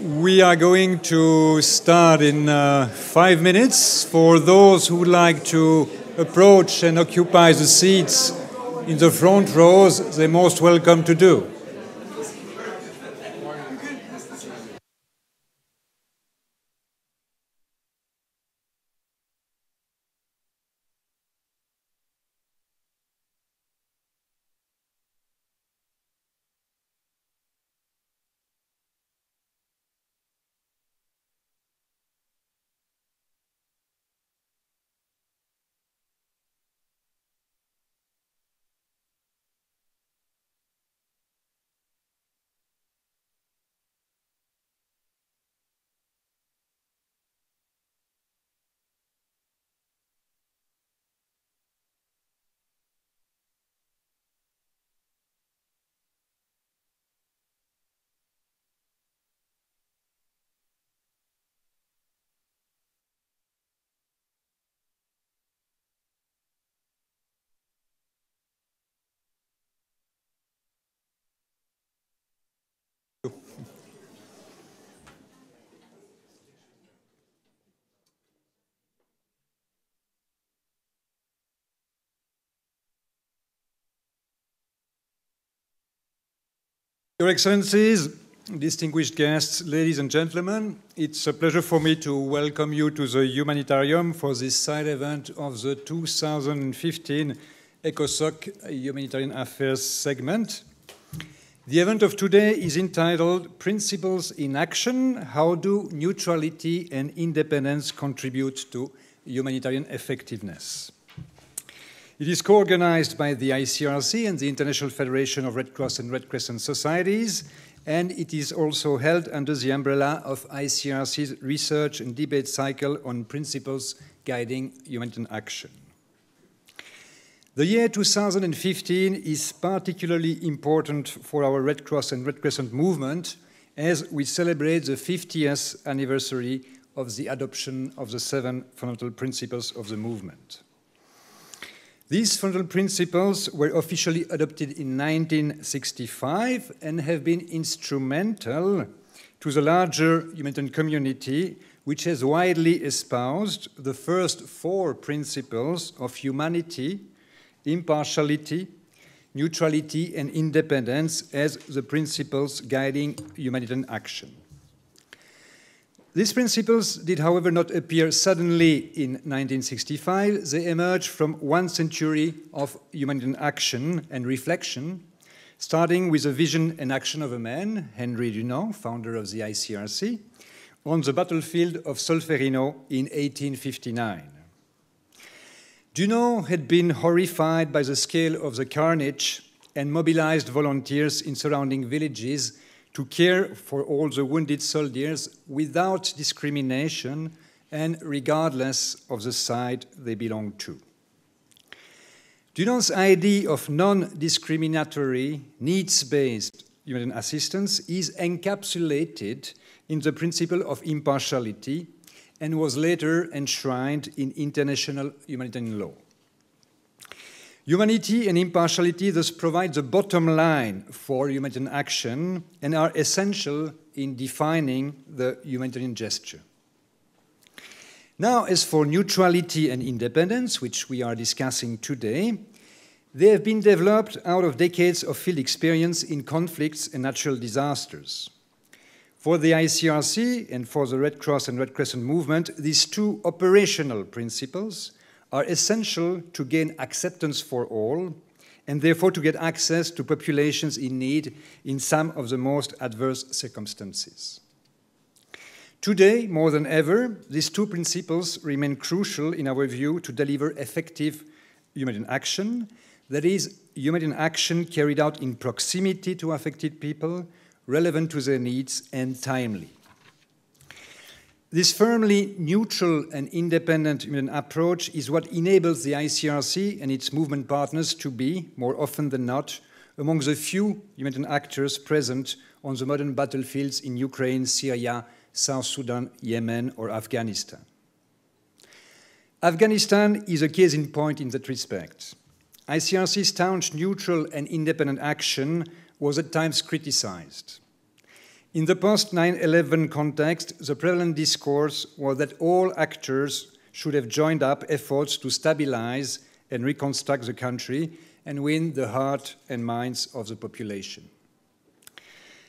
We are going to start in 5 minutes. For those who would like to approach and occupy the seats in the front rows, they're most welcome to do. Your Excellencies, distinguished guests, ladies and gentlemen, it's a pleasure for me to welcome you to the Humanitarium for this side event of the 2015 ECOSOC Humanitarian Affairs Segment. The event of today is entitled Principles in Action: How do neutrality and independence contribute to humanitarian effectiveness? It is co-organized by the ICRC and the International Federation of Red Cross and Red Crescent Societies, and it is also held under the umbrella of ICRC's research and debate cycle on principles guiding humanitarian action. The year 2015 is particularly important for our Red Cross and Red Crescent movement as we celebrate the 50th anniversary of the adoption of the 7 fundamental principles of the movement. These fundamental principles were officially adopted in 1965 and have been instrumental to the larger humanitarian community, which has widely espoused the first 4 principles of humanity, impartiality, neutrality, and independence as the principles guiding humanitarian action. These principles did, however, not appear suddenly in 1965. They emerged from 1 century of humanitarian action and reflection, starting with the vision and action of a man, Henry Dunant, founder of the ICRC, on the battlefield of Solferino in 1859. Dunant had been horrified by the scale of the carnage and mobilized volunteers in surrounding villages to care for all the wounded soldiers without discrimination and regardless of the side they belonged to. Dunant's idea of non-discriminatory, needs-based humanitarian assistance is encapsulated in the principle of impartiality and was later enshrined in international humanitarian law. Humanity and impartiality thus provide the bottom line for humanitarian action and are essential in defining the humanitarian gesture. Now, as for neutrality and independence, which we are discussing today, they have been developed out of decades of field experience in conflicts and natural disasters. For the ICRC and for the Red Cross and Red Crescent movement, these 2 operational principles are essential to gain acceptance for all, and therefore to get access to populations in need in some of the most adverse circumstances. Today, more than ever, these 2 principles remain crucial in our view to deliver effective humanitarian action, that is, humanitarian action carried out in proximity to affected people, relevant to their needs, and timely. This firmly neutral and independent humanitarian approach is what enables the ICRC and its movement partners to be, more often than not, among the few humanitarian actors present on the modern battlefields in Ukraine, Syria, South Sudan, Yemen, or Afghanistan. Afghanistan is a case in point in that respect. ICRC's staunch neutral and independent action was at times criticized. In the post-9/11 context, the prevalent discourse was that all actors should have joined up efforts to stabilize and reconstruct the country and win the heart and minds of the population.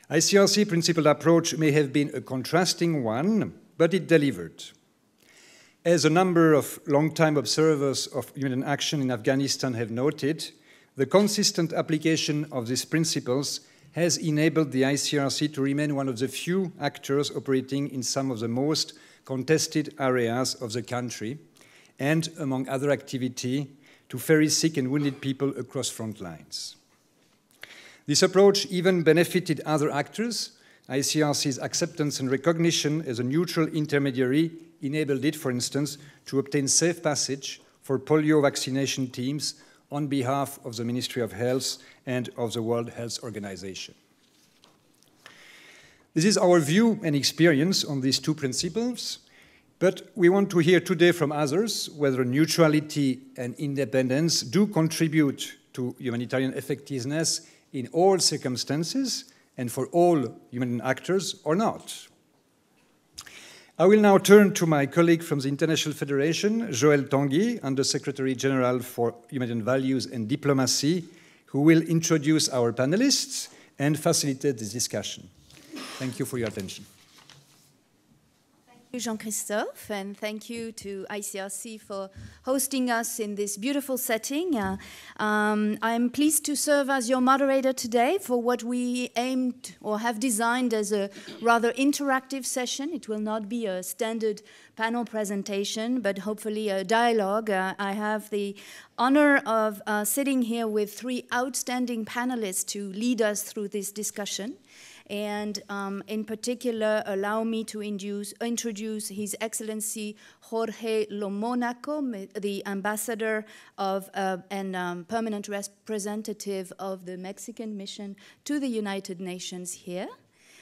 ICRC principled approach may have been a contrasting one, but it delivered. As a number of long-time observers of human action in Afghanistan have noted, the consistent application of these principles has enabled the ICRC to remain one of the few actors operating in some of the most contested areas of the country, and, among other activity, to ferry sick and wounded people across front lines. This approach even benefited other actors. ICRC's acceptance and recognition as a neutral intermediary enabled it, for instance, to obtain safe passage for polio vaccination teams on behalf of the Ministry of Health and of the World Health Organization. This is our view and experience on these two principles, but we want to hear today from others whether neutrality and independence do contribute to humanitarian effectiveness in all circumstances and for all human actors or not. I will now turn to my colleague from the International Federation, JOELLE TANGUY, Under-Secretary General for Humanitarian Values and Diplomacy, who will introduce our panelists and facilitate this discussion. Thank you for your attention. Thank you, Jean-Christophe, and thank you to ICRC for hosting us in this beautiful setting. I'm pleased to serve as your moderator today for what we aimed or have designed as a rather interactive session. It will not be a standard panel presentation, but hopefully a dialogue. I have the honor of sitting here with three outstanding panelists to lead us through this discussion. And in particular, allow me to introduce His Excellency Jorge LOMONACO, the ambassador of and permanent representative of the Mexican mission to the United Nations here.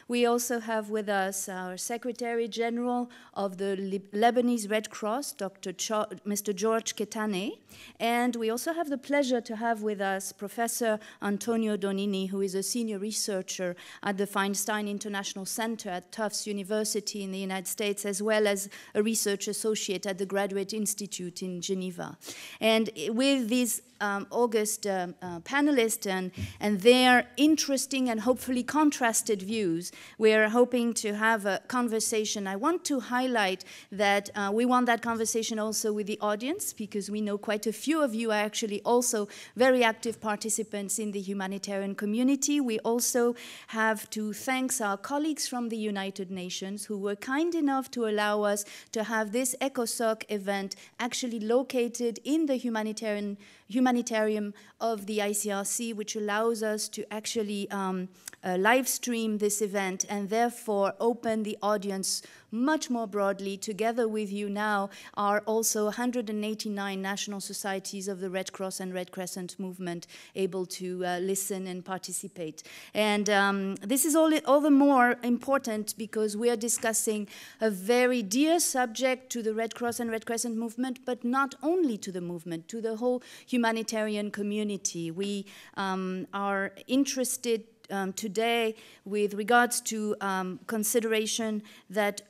We also have with us our Secretary General of the Lebanese Red Cross, Mr. JORGE KETTANEH. And we also have the pleasure to have with us Professor Antonio DONINI, who is a senior researcher at the Feinstein International Center at Tufts University in the United States, as well as a research associate at the Graduate Institute in Geneva. And with these august panelists and their interesting and hopefully contrasted views, we're hoping to have a conversation. I want to highlight that we want that conversation also with the audience, because we know quite a few of you are actually also very active participants in the humanitarian community. We also have to thank our colleagues from the United Nations who were kind enough to allow us to have this ECOSOC event actually located in the humanitarium of the ICRC, which allows us to actually live stream this event and therefore open the audience much more broadly. Together with you now are also 189 national societies of the Red Cross and Red Crescent movement able to listen and participate. And this is all the more important because we are discussing a very dear subject to the Red Cross and Red Crescent movement, but not only to the movement, to the whole humanitarian community. We are interested today with regards to consideration that,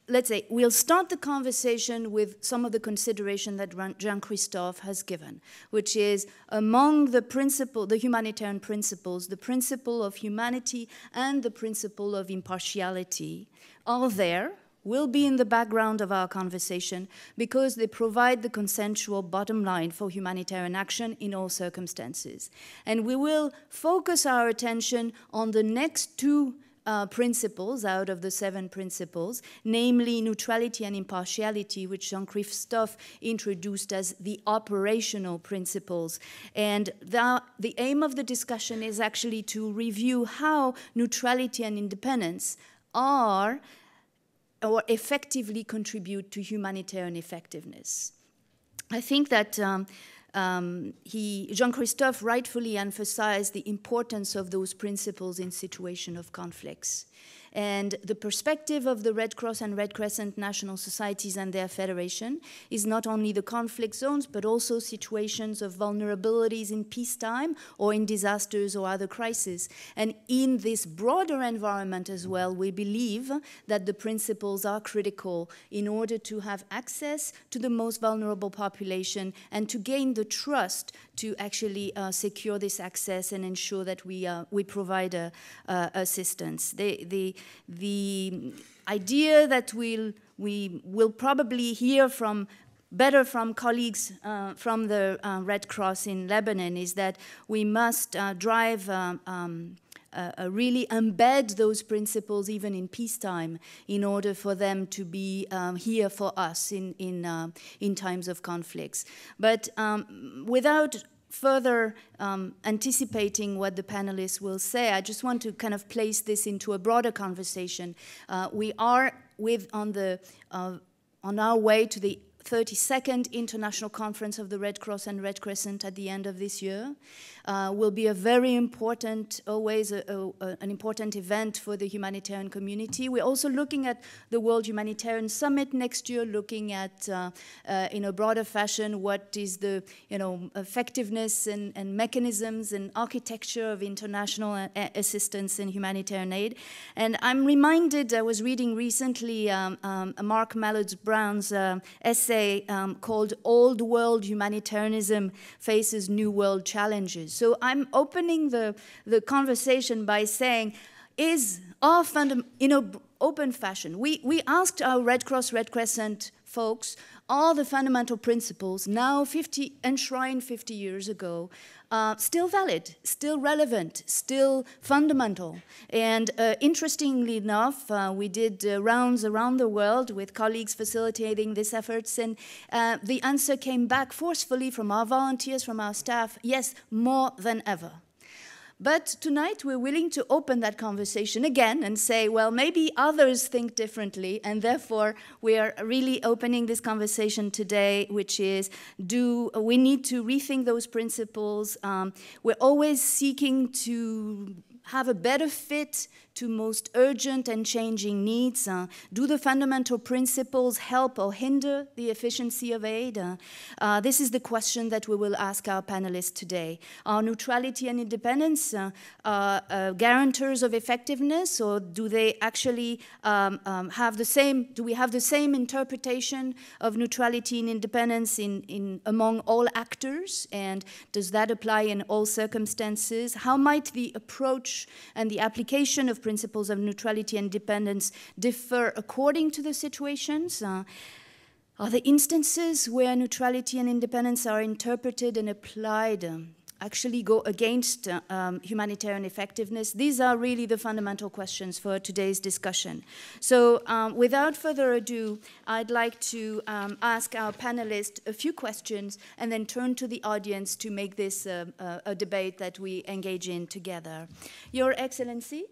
let's say, we'll start the conversation with some of the consideration that Jean-Christophe has given, which is among the humanitarian principles, the principle of humanity and the principle of impartiality are there, will be in the background of our conversation because they provide the consensual bottom line for humanitarian action in all circumstances. And we will focus our attention on the next two principles out of the 7 principles, namely neutrality and impartiality, which Jean-Christophe introduced as the operational principles. And the aim of the discussion is actually to review how neutrality and independence are or effectively contribute to humanitarian effectiveness. I think that Jean-Christophe rightfully emphasized the importance of those principles in situation of conflicts. And the perspective of the Red Cross and Red Crescent national societies and their federation is not only the conflict zones, but also situations of vulnerabilities in peacetime or in disasters or other crises. And in this broader environment as well, we believe that the principles are critical in order to have access to the most vulnerable population and to gain the trust to actually secure this access and ensure that we provide assistance. The idea that we will probably hear better from colleagues from the Red Cross in Lebanon is that we must really embed those principles even in peacetime in order for them to be here for us in times of conflicts. But without further anticipating what the panelists will say, I just want to kind of place this into a broader conversation. We are on our way to the 32nd International Conference of the Red Cross and Red Crescent at the end of this year. Will be a very important, always an important event for the humanitarian community. We're also looking at the World Humanitarian Summit next year, looking at, in a broader fashion, what is the effectiveness and mechanisms and architecture of international assistance in humanitarian aid. And I'm reminded, I was reading recently Mark Mallods-Brown's essay called Old World Humanitarianism Faces New World Challenges. So I'm opening the conversation by saying, in an open fashion, we asked our Red Cross, Red Crescent folks all the fundamental principles, now enshrined 50 years ago, still valid, still relevant, still fundamental. And interestingly enough, we did rounds around the world with colleagues facilitating these efforts, and the answer came back forcefully from our volunteers, from our staff, yes, more than ever. But tonight we're willing to open that conversation again and say, well, maybe others think differently, and therefore we are really opening this conversation today, which is, do we need to rethink those principles? We're always seeking to have a better fit to most urgent and changing needs? Do the fundamental principles help or hinder the efficiency of aid? This is the question that we will ask our panelists today. Are neutrality and independence guarantors of effectiveness, or do they actually have the same, do we have the same interpretation of neutrality and independence among all actors? And does that apply in all circumstances? How might the approach and the application of principles of neutrality and independence differ according to the situations? Are there instances where neutrality and independence are interpreted and applied actually go against humanitarian effectiveness? These are really the fundamental questions for today's discussion. So without further ado, I'd like to ask our panelists a few questions and then turn to the audience to make this a debate that we engage in together. Your Excellency,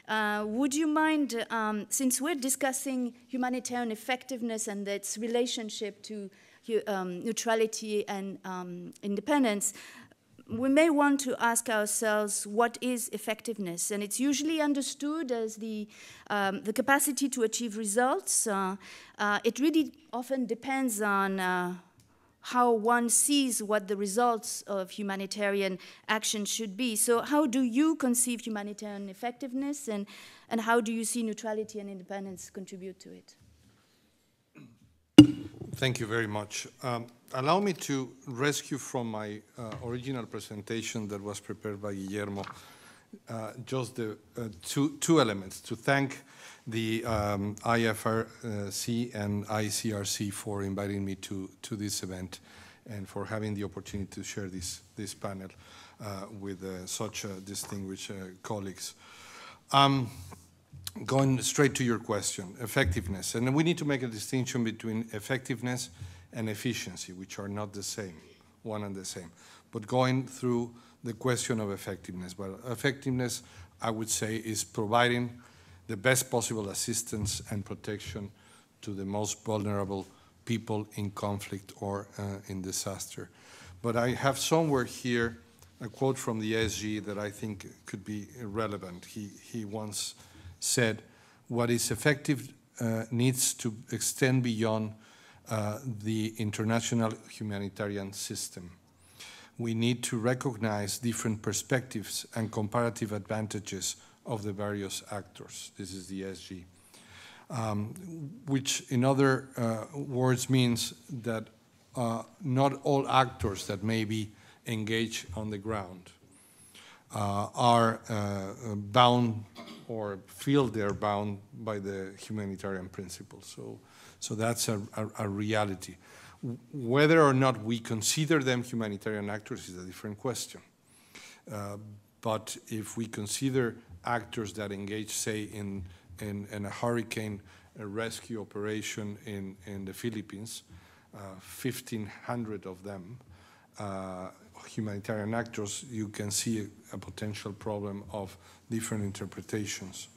would you mind, since we're discussing humanitarian effectiveness and its relationship to neutrality and independence, we may want to ask ourselves, what is effectiveness? And it's usually understood as the capacity to achieve results. It really often depends on how one sees what the results of humanitarian action should be. So how do you conceive humanitarian effectiveness, and how do you see neutrality and independence contribute to it? Thank you very much. Allow me to rescue from my original presentation that was prepared by Guillermo just the two elements: to thank the IFRC and ICRC for inviting me to this event and for having the opportunity to share this panel with such distinguished colleagues. Going straight to your question, effectiveness. And we need to make a distinction between effectiveness and efficiency, which are not the same, one and the same. But going through the question of effectiveness. But effectiveness, I would say, is providing the best possible assistance and protection to the most vulnerable people in conflict or in disaster. But I have somewhere here a quote from the SG that I think could be relevant. He once said, what is effective needs to extend beyond the international humanitarian system. We need to recognize different perspectives and comparative advantages of the various actors. This is the SG. Which in other words means that not all actors that may be engaged on the ground are bound or feel they're bound by the humanitarian principles. So that's a reality. Whether or not we consider them humanitarian actors is a different question. But if we consider actors that engage, say, in a hurricane rescue operation in the Philippines, 1,500 of them, humanitarian actors, you can see a potential problem of different interpretations.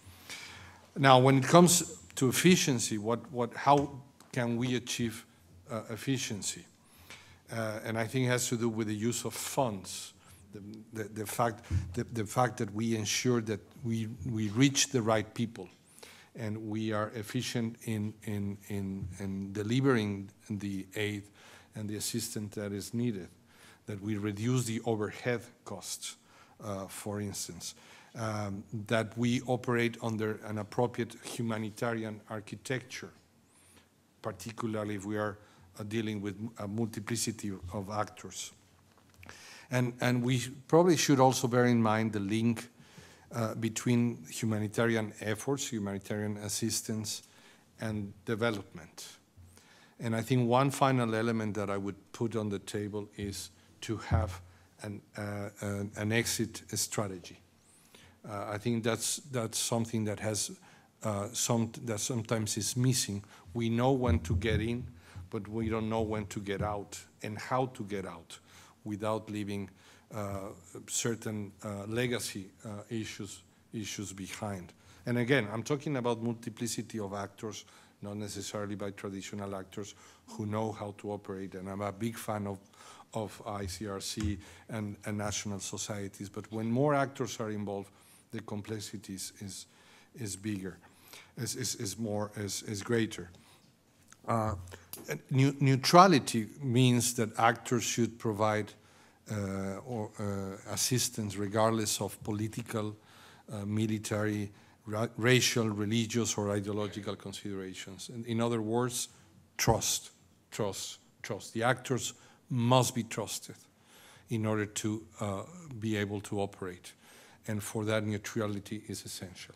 Now, when it comes to efficiency, how can we achieve efficiency? And I think it has to do with the use of funds, the fact that we ensure that we reach the right people, and we are efficient in delivering the aid and the assistance that is needed, that we reduce the overhead costs, for instance, that we operate under an appropriate humanitarian architecture, particularly if we are dealing with a multiplicity of actors. And we probably should also bear in mind the link between humanitarian efforts, humanitarian assistance, and development. And I think one final element that I would put on the table is to have an exit strategy. I think that's something that has that sometimes is missing. We know when to get in, but we don't know when to get out and how to get out without leaving certain legacy issues behind. And again, I'm talking about multiplicity of actors, not necessarily by traditional actors who know how to operate. And I'm a big fan of ICRC and national societies. But when more actors are involved, the complexity is bigger, is greater. Neutrality means that actors should provide assistance regardless of political, military, racial, religious, or ideological considerations. And in other words, trust. The actors must be trusted in order to be able to operate. And for that, neutrality is essential.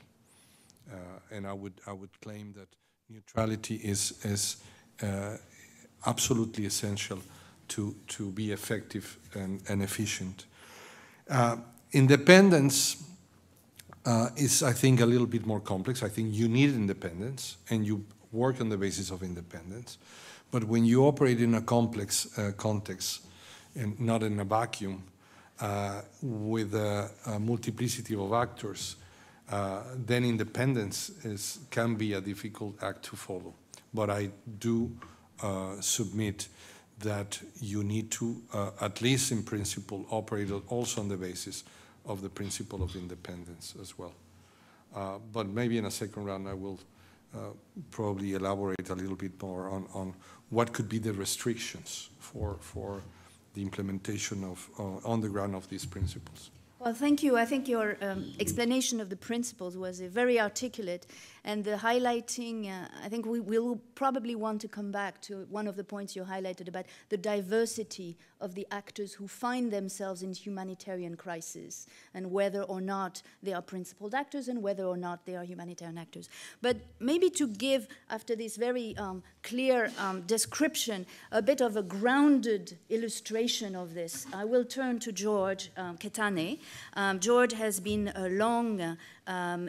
And I would claim that neutrality is absolutely essential to be effective and efficient. Independence is, I think, a little bit more complex. I think you need independence, and you work on the basis of independence. But when you operate in a complex context, and not in a vacuum, with a multiplicity of actors, then independence can be a difficult act to follow. But I do submit that you need to, at least in principle, operate also on the basis of the principle of independence as well. But maybe in a second round I will probably elaborate a little bit more on what could be the restrictions for the implementation of, on the ground, of these principles. Well, thank you. I think your explanation of the principles was very articulate, and the highlighting, I think we will probably want to come back to one of the points you highlighted about the diversity of the actors who find themselves in humanitarian crisis, and whether or not they are principled actors and whether or not they are humanitarian actors. But maybe to give, after this very clear description, a bit of a grounded illustration of this, I will turn to George KETTANEH. George has been a long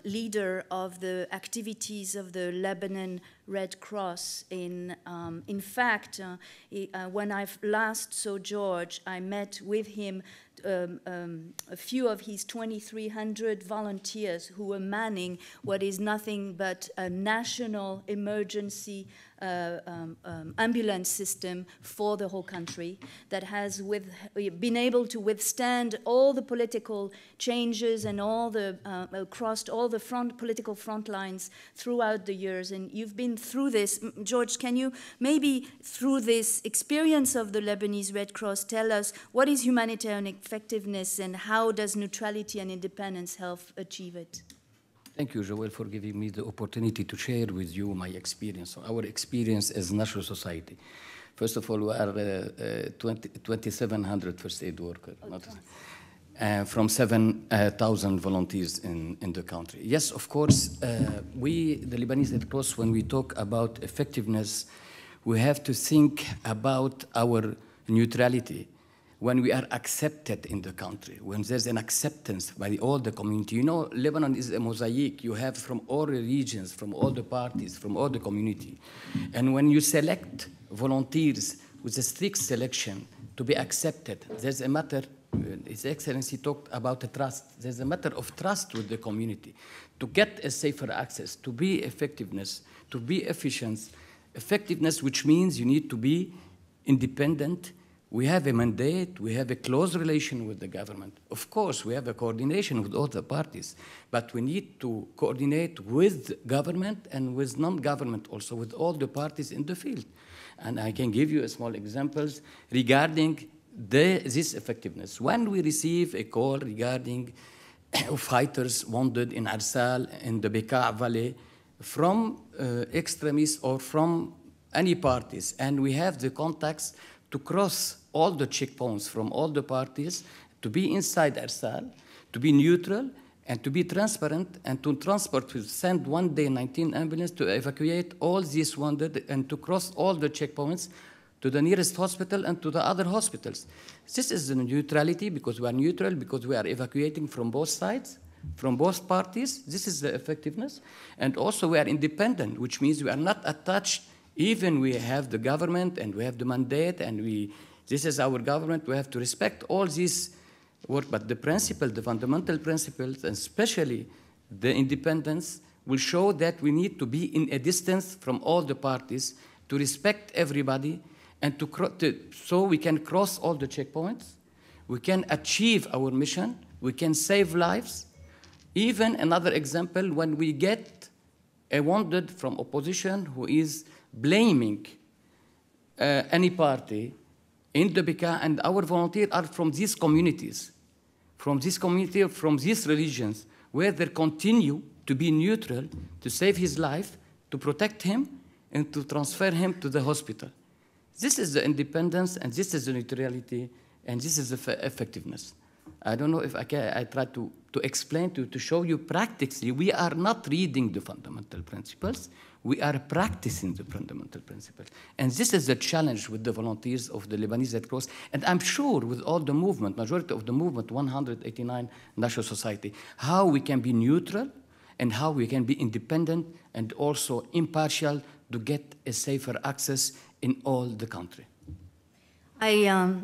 leader of the activities of the Lebanese Red Cross. In fact, when I last saw George, I met with him a few of his 2,300 volunteers who are manning what is nothing but a national emergency ambulance system for the whole country that has been able to withstand all the political changes and all the crossed all the political front lines throughout the years. And you've been through this. George, can you maybe through this experience of the Lebanese Red Cross tell us what is humanitarian effectiveness and how does neutrality and independence help achieve it? Thank you, Joelle, for giving me the opportunity to share with you my experience, our experience as national society. First of all, we are 2,700 first aid workers, from 7,000 volunteers in the country. Yes, of course, we, the Lebanese Red Cross, when we talk about effectiveness, we have to think about our neutrality. When we are accepted in the country, when there's an acceptance by all the community. You know, Lebanon is a mosaic. You have from all regions, from all the parties, from all the community. And when you select volunteers with a strict selection to be accepted, there's a matter, His Excellency talked about the trust. There's a matter of trust with the community to get a safer access, to be effectiveness, to be efficient. Effectiveness, which means you need to be independent. We have a mandate, we have a close relation with the government. Of course, we have a coordination with all the parties, but we need to coordinate with government and with non-government also, with all the parties in the field. And I can give you a small examples regarding this effectiveness. When we receive a call regarding fighters wounded in Arsal, in the Bekaa Valley, from extremists or from any parties, and we have the contacts to cross all the checkpoints from all the parties, to be inside Arsal, to be neutral, and to be transparent, and to transport, to send one day 19 ambulances to evacuate all these wounded and to cross all the checkpoints to the nearest hospital and to the other hospitals. This is the neutrality, because we are neutral, because we are evacuating from both sides, from both parties. This is the effectiveness. And also we are independent, which means we are not attached. Even we have the government and we have the mandate and this is our government, we have to respect all this work. But the principle, the fundamental principles, and especially the independence, will show that we need to be in a distance from all the parties to respect everybody and so we can cross all the checkpoints, we can achieve our mission, we can save lives. Even another example, when we get a wounded from opposition who is blaming any party in the Bekaa, and our volunteers are from these communities, from these religions, where they continue to be neutral, to save his life, to protect him, and to transfer him to the hospital. This is the independence, and this is the neutrality, and this is the effectiveness. I don't know if I try to explain to show you practically, we are not reading the fundamental principles, we are practicing the fundamental principles. And this is the challenge with the volunteers of the Lebanese Red Cross, and I'm sure with all the movement, majority of the movement, 189 national society, how we can be neutral and how we can be independent and also impartial to get a safer access in all the country. I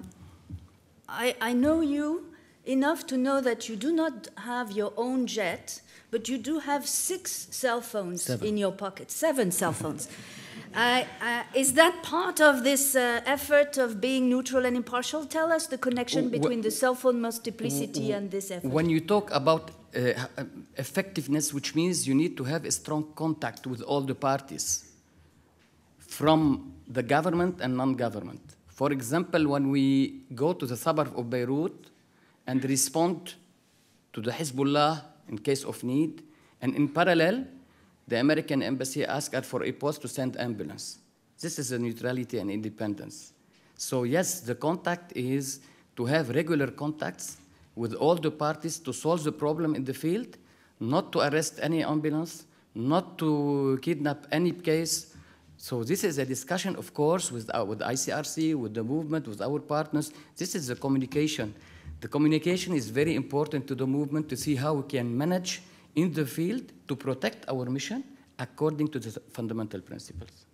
know you enough to know that you do not have your own jet, but you do have 6 cell phones in your pocket, 7 cell phones. Is that part of this effort of being neutral and impartial? Tell us the connection between the cell phone multiplicity and this effort. When you talk about effectiveness, which means you need to have a strong contact with all the parties, from the government and non-government. For example, when we go to the suburb of Beirut and respond to the Hezbollah in case of need, and in parallel, the American embassy asked us for a post to send ambulance. This is a neutrality and independence. So yes, the contact is to have regular contacts with all the parties to solve the problem in the field, not to arrest any ambulance, not to kidnap any case. So this is a discussion, of course, with ICRC, with the movement, with our partners. This is the communication. The communication is very important to the movement to see how we can manage in the field to protect our mission according to the fundamental principles.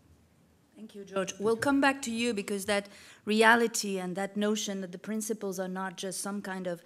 Thank you, George. We'll come back to you because that reality and that notion that the principles are not just some kind of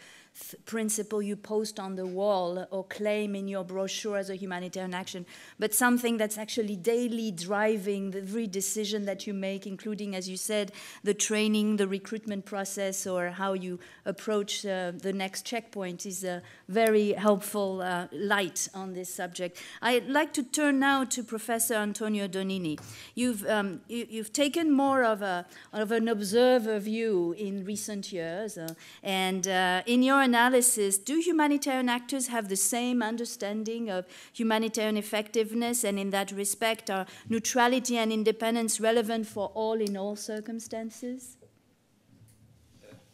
principle you post on the wall or claim in your brochure as a humanitarian action, but something that's actually daily driving every decision that you make, including, as you said, the training, the recruitment process, or how you approach the next checkpoint is a very helpful light on this subject. I'd like to turn now to Professor Antonio Donini. You've taken more of an observer view in recent years, and in your analysis, do humanitarian actors have the same understanding of humanitarian effectiveness, and in that respect, are neutrality and independence relevant for all in all circumstances?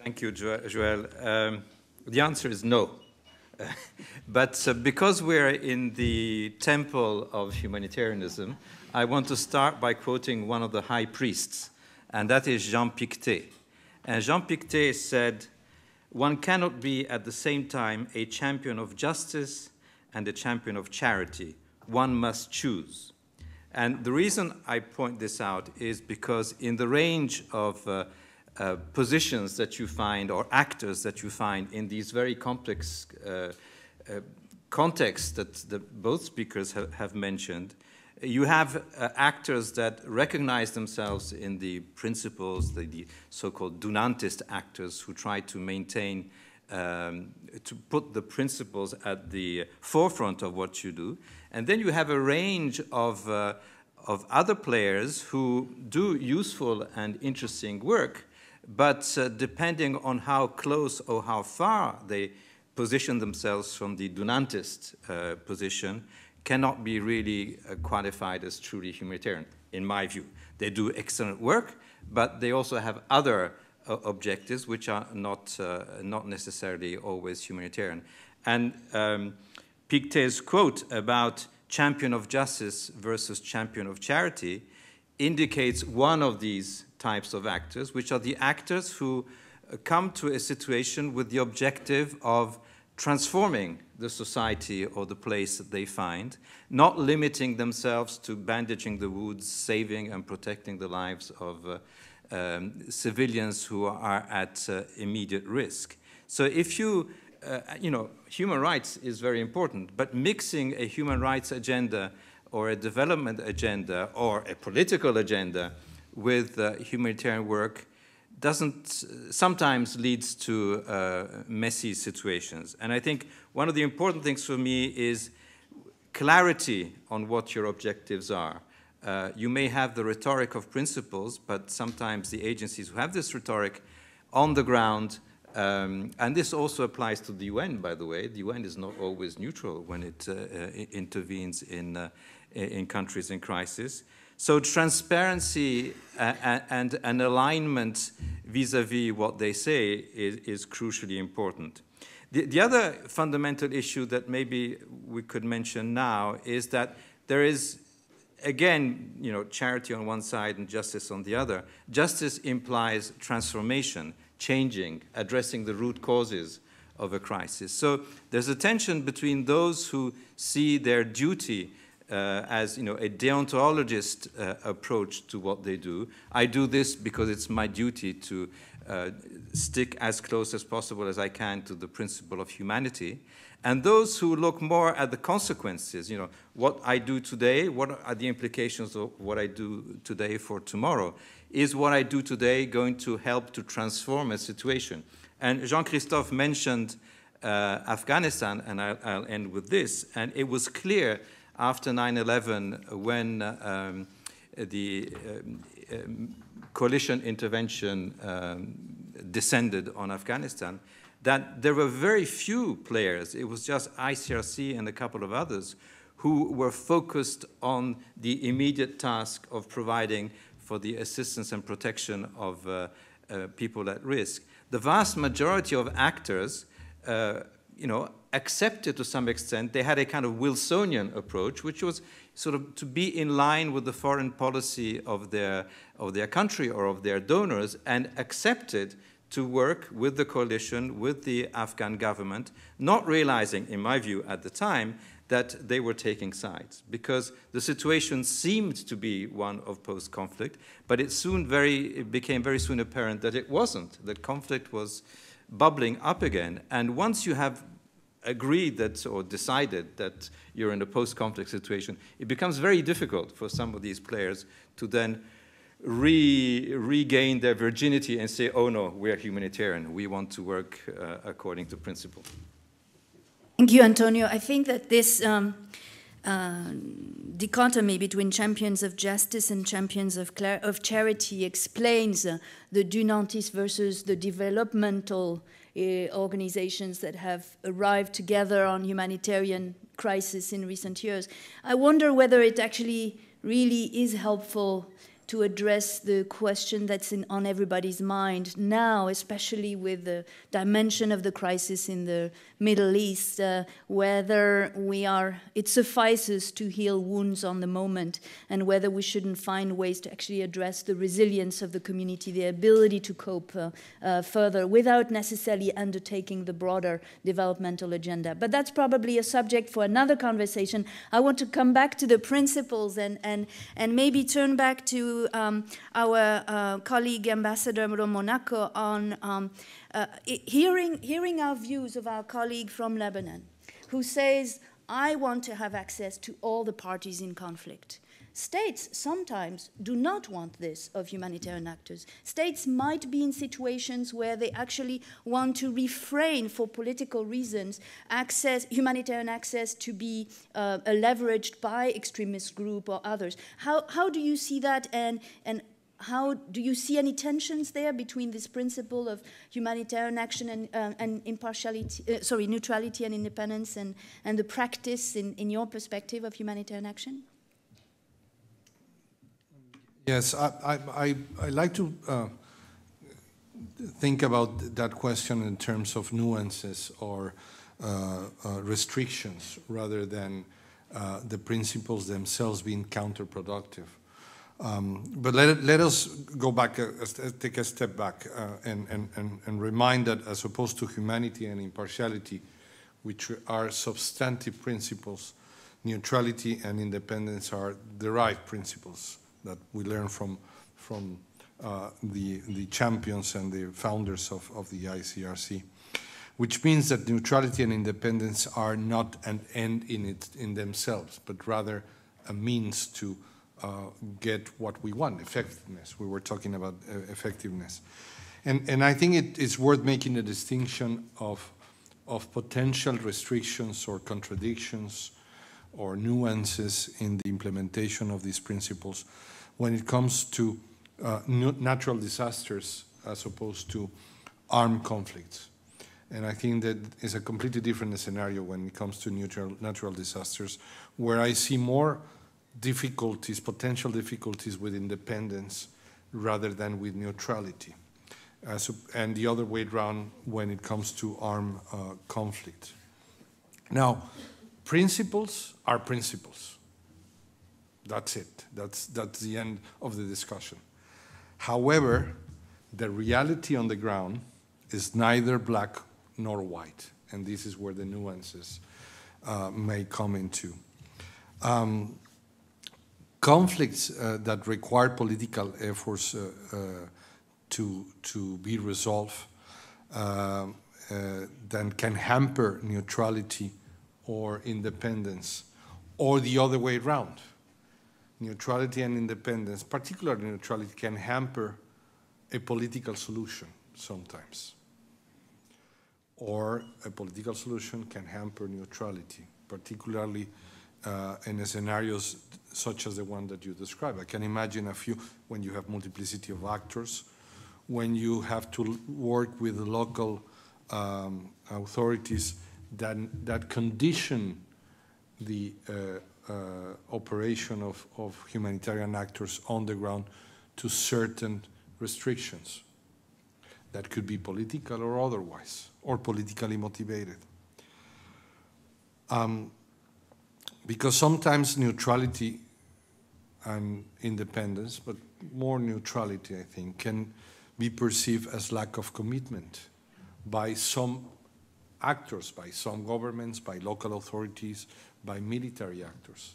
Thank you, Joëlle. The answer is no. But because we're in the temple of humanitarianism, I want to start by quoting one of the high priests, and that is Jean Pictet. And Jean Pictet said, "One cannot be at the same time a champion of justice and a champion of charity. One must choose." And the reason I point this out is because in the range of positions that you find, or actors that you find in these very complex contexts that both speakers have mentioned, you have actors that recognize themselves in the principles, the so-called donantist actors who try to maintain, to put the principles at the forefront of what you do. And then you have a range of other players who do useful and interesting work, but depending on how close or how far they position themselves from the donantist position, cannot be really qualified as truly humanitarian, in my view. They do excellent work, but they also have other objectives which are not necessarily always humanitarian. And Pictet's quote about champion of justice versus champion of charity indicates one of these types of actors, which are the actors who come to a situation with the objective of transforming the society or the place that they find, not limiting themselves to bandaging the wounds, saving and protecting the lives of civilians who are at immediate risk. So if you know, human rights is very important, but mixing a human rights agenda or a development agenda or a political agenda with humanitarian work sometimes leads to messy situations. And I think one of the important things for me is clarity on what your objectives are. You may have the rhetoric of principles, but sometimes the agencies who have this rhetoric on the ground, and this also applies to the UN, by the way. The UN is not always neutral when it intervenes in countries in crisis. So transparency and an alignment vis-à-vis what they say is crucially important. The other fundamental issue that maybe we could mention now is that there is, again, you know, charity on one side and justice on the other. Justice implies transformation, changing, addressing the root causes of a crisis. So there's a tension between those who see their duty as, you know, a deontologist approach to what they do. I do this because it's my duty to stick as close as possible as I can to the principle of humanity. And those who look more at the consequences, you know, what I do today, what are the implications of what I do today for tomorrow? Is what I do today going to help to transform a situation? And JEAN-CHRISTOPHE mentioned Afghanistan, and I'll end with this. And it was clear after 9/11, when the coalition intervention descended on Afghanistan, that there were very few players. It was just ICRC and a couple of others who were focused on the immediate task of providing for the assistance and protection of people at risk. The vast majority of actors, you know, accepted to some extent. They had a kind of Wilsonian approach, which was sort of to be in line with the foreign policy of their country or of their donors, and accepted to work with the coalition, with the Afghan government, not realizing, in my view at the time, that they were taking sides, because the situation seemed to be one of post-conflict, but it became very soon apparent that it wasn't, that conflict was bubbling up again. And once you have agreed that, or decided that you're in a post-conflict situation, it becomes very difficult for some of these players to then regain their virginity and say, oh no, we're humanitarian, we want to work according to principle. Thank you, Antonio. I think that this dichotomy between champions of justice and champions of charity explains the DONINI versus the developmental organizations that have arrived together on humanitarian crisis in recent years. I wonder whether it actually really is helpful to address the question that's on everybody's mind now, especially with the dimension of the crisis in the Middle East, whether it suffices to heal wounds on the moment, and whether we shouldn't find ways to actually address the resilience of the community, the ability to cope further without necessarily undertaking the broader developmental agenda. But that's probably a subject for another conversation. I want to come back to the principles and maybe turn back to our colleague Ambassador LOMONACO on hearing our views of our colleague from Lebanon, who says, I want to have access to all the parties in conflict. States sometimes do not want this of humanitarian actors. States might be in situations where they actually want to refrain for political reasons, humanitarian access to be leveraged by extremist group or others. How do you see that, and how do you see any tensions there between this principle of humanitarian action and impartiality, neutrality and independence, and the practice in your perspective of humanitarian action? Yes, I like to think about that question in terms of nuances or restrictions rather than the principles themselves being counterproductive. But let us go back, take a step back and remind that as opposed to humanity and impartiality, which are substantive principles, neutrality and independence are derived principles that we learn from the champions and the founders of the ICRC, which means that neutrality and independence are not an end in themselves, but rather a means to get what we want, effectiveness. We were talking about effectiveness. And I think it is worth making a distinction of potential restrictions or contradictions or nuances in the implementation of these principles when it comes to natural disasters as opposed to armed conflicts. And I think that is a completely different scenario when it comes to natural disasters, where I see more difficulties, potential difficulties with independence rather than with neutrality. And the other way around when it comes to armed conflict. Now, principles are principles. That's it. That's the end of the discussion. However, the reality on the ground is neither black nor white, and this is where the nuances may come into. Conflicts that require political efforts to be resolved then can hamper neutrality or independence, or the other way around. Neutrality and independence, particularly neutrality, can hamper a political solution sometimes. Or a political solution can hamper neutrality, particularly in scenarios such as the one that you described. I can imagine a few when you have multiplicity of actors, when you have to work with local authorities that condition the operation of humanitarian actors on the ground to certain restrictions that could be political or otherwise, or politically motivated. Because sometimes neutrality and independence, but more neutrality, I think, can be perceived as lack of commitment by some actors, by some governments, by local authorities, by military actors.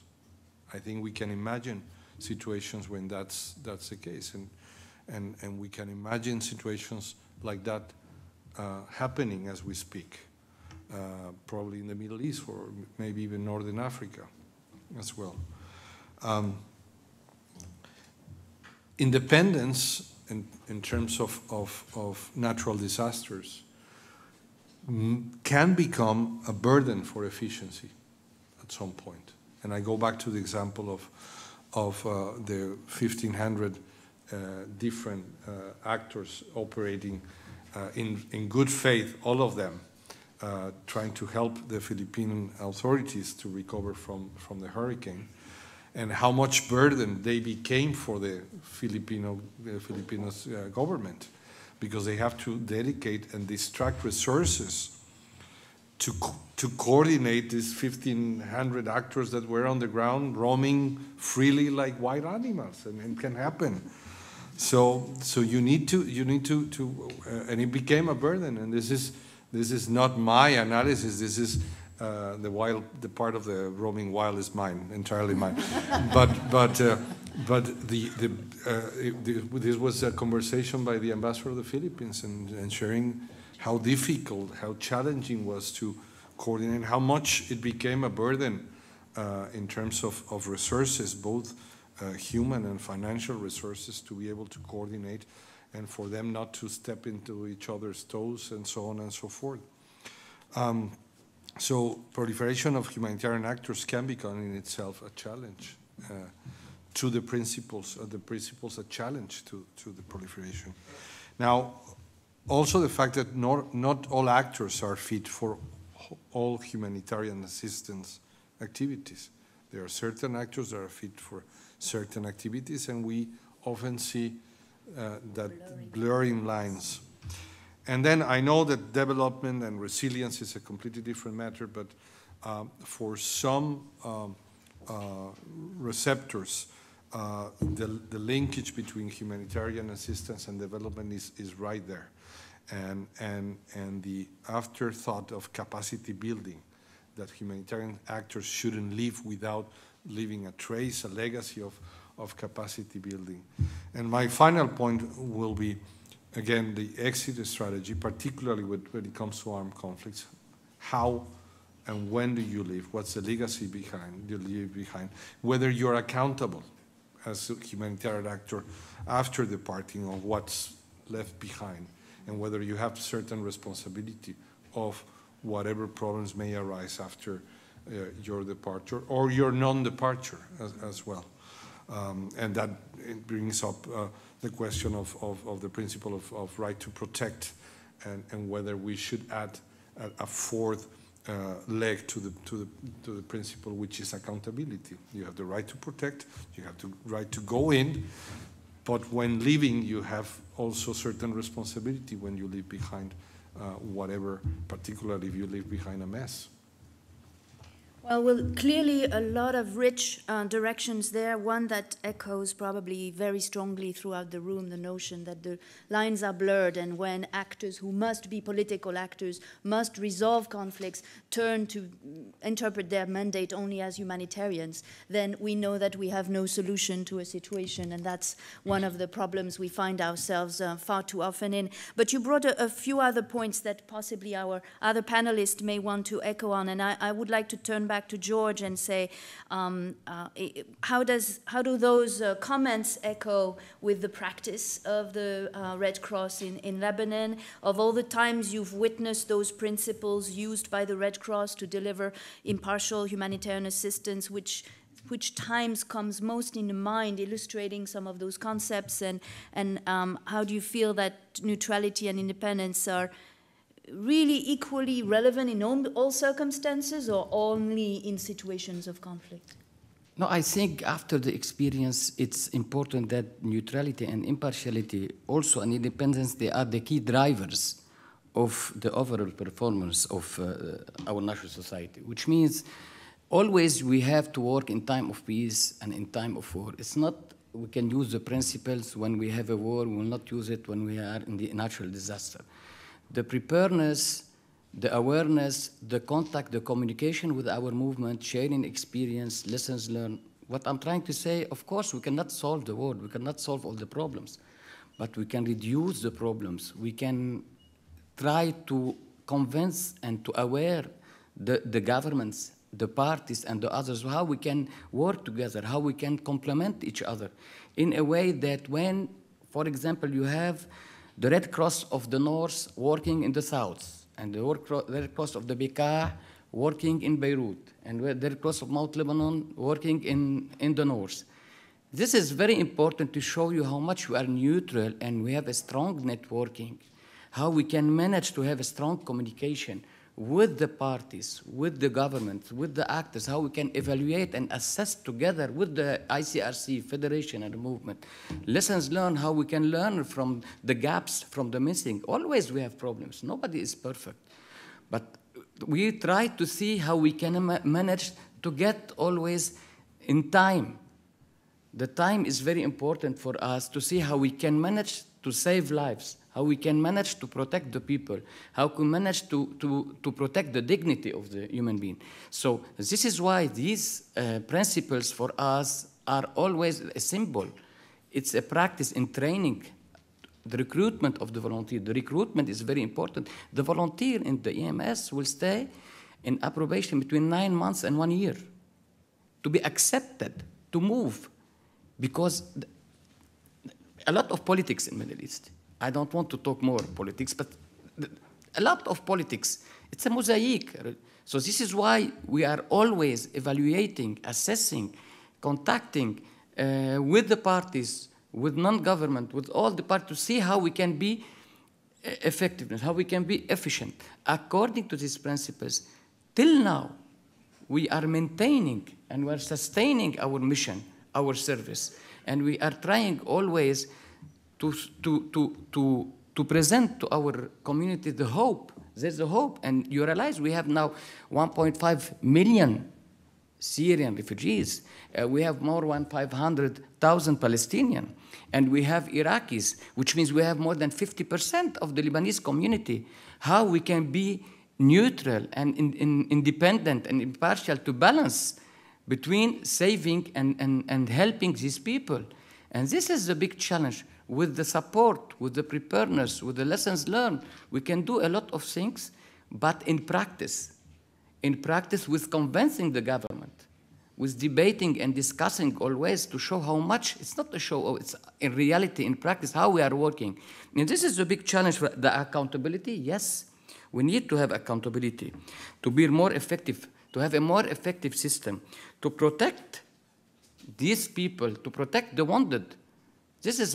I think we can imagine situations when that's the case, and we can imagine situations like that happening as we speak, probably in the Middle East or maybe even Northern Africa as well. Independence in terms of natural disasters can become a burden for efficiency at some point. And I go back to the example of the 1,500 different actors operating in good faith, all of them trying to help the Philippine authorities to recover from the hurricane, and how much burden they became for the Filipinos government, because they have to dedicate and distract resources to coordinate these 1,500 actors that were on the ground roaming freely like wild animals, and it can happen. So you need to and it became a burden. And this is not my analysis. This is the part of the roaming wild is mine, entirely mine. but this was a conversation by the ambassador of the Philippines, and sharing how difficult, how challenging was to coordinate, how much it became a burden in terms of resources, both human and financial resources, to be able to coordinate, and for them not to step into each other's toes, and so on and so forth. So proliferation of humanitarian actors can become in itself a challenge to the principles a challenge to the proliferation. Now, also the fact that not all actors are fit for all humanitarian assistance activities. There are certain actors that are fit for certain activities, and we often see that blurring lines. And then I know that development and resilience is a completely different matter, but for some receptors, the linkage between humanitarian assistance and development is right there. And the afterthought of capacity building, that humanitarian actors shouldn't leave without leaving a trace, a legacy of capacity building. And my final point will be, again, the exit strategy, particularly when it comes to armed conflicts. How and when do you leave? What's the legacy you leave behind? Whether you're accountable as a humanitarian actor after departing of what's left behind, and whether you have certain responsibility of whatever problems may arise after your departure or your non-departure as well. And that it brings up the question of the principle of right to protect, and whether we should add a fourth leg to the principle, which is accountability. You have the right to protect, you have the right to go in, but when leaving, you have also certain responsibility when you leave behind whatever, particularly if you leave behind a mess. Well, clearly a lot of rich directions there. One that echoes probably very strongly throughout the room, the notion that the lines are blurred, and when actors who must be political actors must resolve conflicts turn to interpret their mandate only as humanitarians, then we know that we have no solution to a situation, and that's one of the problems we find ourselves far too often in. But you brought a few other points that possibly our other panelists may want to echo on, and I would like to turn back to George and say, how do those comments echo with the practice of the Red Cross in Lebanon, of all the times you've witnessed those principles used by the Red Cross to deliver impartial humanitarian assistance, which times comes most in the mind, illustrating some of those concepts, and how do you feel that neutrality and independence are really equally relevant in all circumstances, or only in situations of conflict? No, I think after the experience, it's important that neutrality and impartiality, also and independence, they are the key drivers of the overall performance of our national society, which means always we have to work in time of peace and in time of war. It's not we can use the principles when we have a war, we will not use it when we are in the natural disaster. The preparedness the awareness, the contact, the communication with our movement, sharing experience, lessons learned. What I'm trying to say, of course, we cannot solve the world. We cannot solve all the problems, but we can reduce the problems. We can try to convince and to aware the governments, the parties, and the others, how we can work together, how we can complement each other in a way that when, for example, you have the Red Cross of the North working in the South, and the Red Cross of the Bekaa working in Beirut, and the Red Cross of Mount Lebanon working in the North. This is very important to show you how much we are neutral and we have a strong networking, how we can manage to have a strong communication with the parties, with the government, with the actors, how we can evaluate and assess together with the ICRC, Federation, and the movement. Lessons learned, how we can learn from the gaps, from the missing. Always we have problems. Nobody is perfect. But we try to see how we can manage to get always in time. The time is very important for us to see how we can manage to save lives, how we can manage to protect the people, how we can manage to protect the dignity of the human being. So this is why these principles for us are always a symbol. It's a practice in training, the recruitment of the volunteer. The recruitment is very important. The volunteer in the EMS will stay in approbation between 9 months and 1 year to be accepted, to move, because a lot of politics in the Middle East. I don't want to talk more politics, but a lot of politics. It's a mosaic. So this is why we are always evaluating, assessing, contacting with the parties, with non-government, with all the parties, to see how we can be effective, how we can be efficient. According to these principles, till now, we are maintaining and we are sustaining our mission, our service, and we are trying always to present to our community the hope. There's a hope, and you realize we have now 1.5 million Syrian refugees. We have more than 500,000 Palestinians, and we have Iraqis, which means we have more than 50% of the Lebanese community. How we can be neutral and independent and impartial to balance between saving and helping these people. And this is the big challenge. With the support, with the preparedness, with the lessons learned, we can do a lot of things, but in practice with convincing the government, with debating and discussing always to show how much, it's not a show, it's in reality, in practice, how we are working. And this is a big challenge for the accountability. Yes, we need to have accountability to be more effective, to have a more effective system, to protect these people, to protect the wounded. This is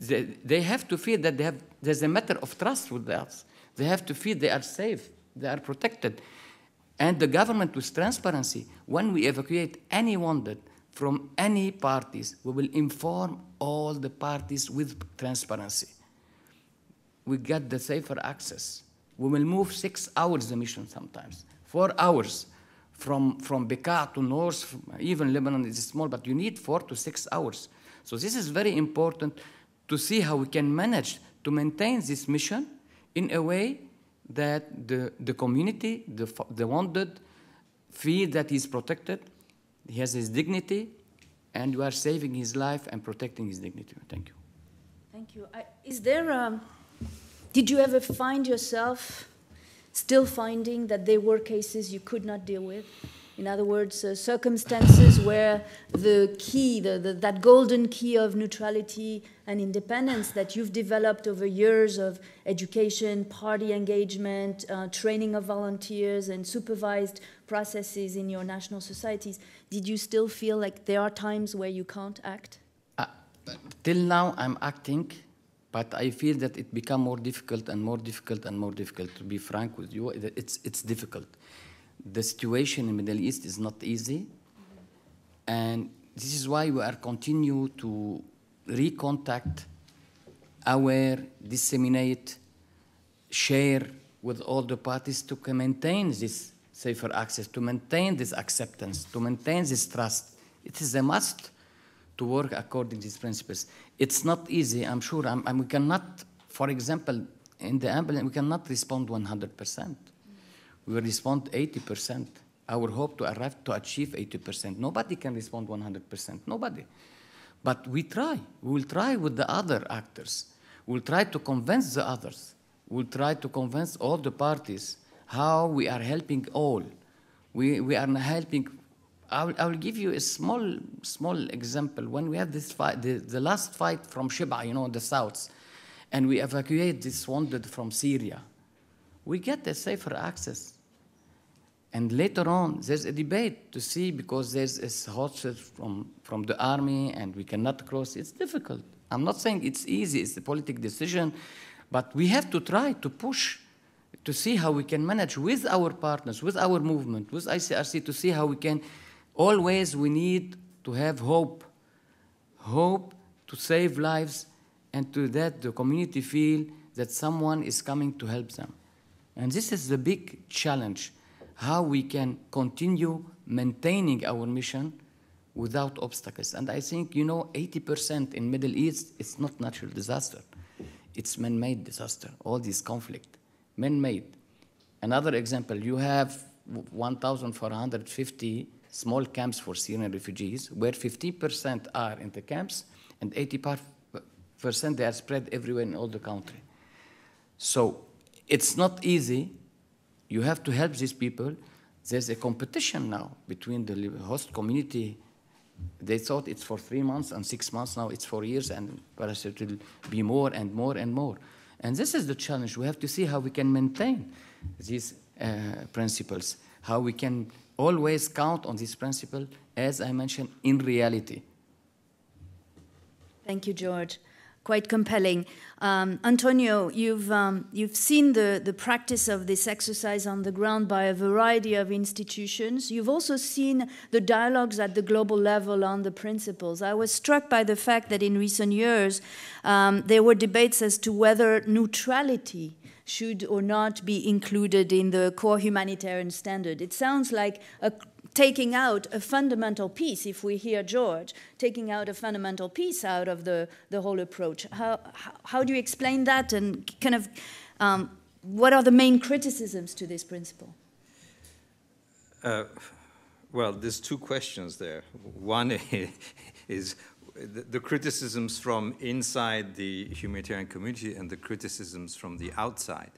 they have to feel that there's a matter of trust with us. They have to feel they are safe, they are protected. And the government with transparency, when we evacuate any wounded from any parties, we will inform all the parties with transparency. We get the safer access. We will move 6 hours the mission sometimes, 4 hours from Bekaa to north, even Lebanon is small, but you need 4 to 6 hours. So this is very important to see how we can manage to maintain this mission in a way that the community, the wounded, feel that he's protected, he has his dignity, and you are saving his life and protecting his dignity. Thank you. Thank you. Did you ever find yourself still finding that there were cases you could not deal with? In other words, circumstances where the key, that golden key of neutrality and independence that you've developed over years of education, party engagement, training of volunteers, and supervised processes in your national societies, did you still feel like there are times where you can't act? Till now, I'm acting, but I feel that it becomes more difficult and more difficult and more difficult. To be frank with you, it's difficult. The situation in the Middle East is not easy, and this is why we are continue to recontact, aware, disseminate, share with all the parties to maintain this safer access, to maintain this acceptance, to maintain this trust. It is a must to work according to these principles. It's not easy, I'm sure. We cannot, for example, in the ambulance, we cannot respond 100%. We will respond 80%. Our hope to arrive to achieve 80%. Nobody can respond 100%, nobody. But we try. We will try with the other actors. We'll try to convince the others. We'll try to convince all the parties how we are helping all. We are helping. I will give you a small example. When we have this fight, the last fight from Shib'a, you know, in the south, and we evacuate this wounded from Syria, we get a safer access. And later on, there's a debate to see, because there's a hostage from the army and we cannot cross. It's difficult. I'm not saying it's easy, it's a political decision, but we have to try to push to see how we can manage with our partners, with our movement, with ICRC, to see how we can. Always we need to have hope to save lives, and to that the community feel that someone is coming to help them. And this is the big challenge, how we can continue maintaining our mission without obstacles. And I think, you know, 80% in Middle East, it's not natural disaster. It's man-made disaster, all this conflict, man-made. Another example, you have 1,450 small camps for Syrian refugees, where 50% are in the camps and 80% they are spread everywhere in all the country. So it's not easy. You have to help these people. There's a competition now between the host community. They thought it's for 3 months and 6 months, now it's 4 years, and perhaps it will be more and more and more. And this is the challenge. We have to see how we can maintain these principles, how we can always count on this principle, as I mentioned, in reality. Thank you, George. Quite compelling. Antonio, you've seen the practice of this exercise on the ground by a variety of institutions. You've also seen the dialogues at the global level on the principles. I was struck by the fact that in recent years, there were debates as to whether neutrality should or not be included in the core humanitarian standard. It sounds like taking out a fundamental piece, if we hear George, taking out a fundamental piece out of the whole approach. How do you explain that, and kind of what are the main criticisms to this principle? Well, there's two questions there. One is the criticisms from inside the humanitarian community and the criticisms from the outside,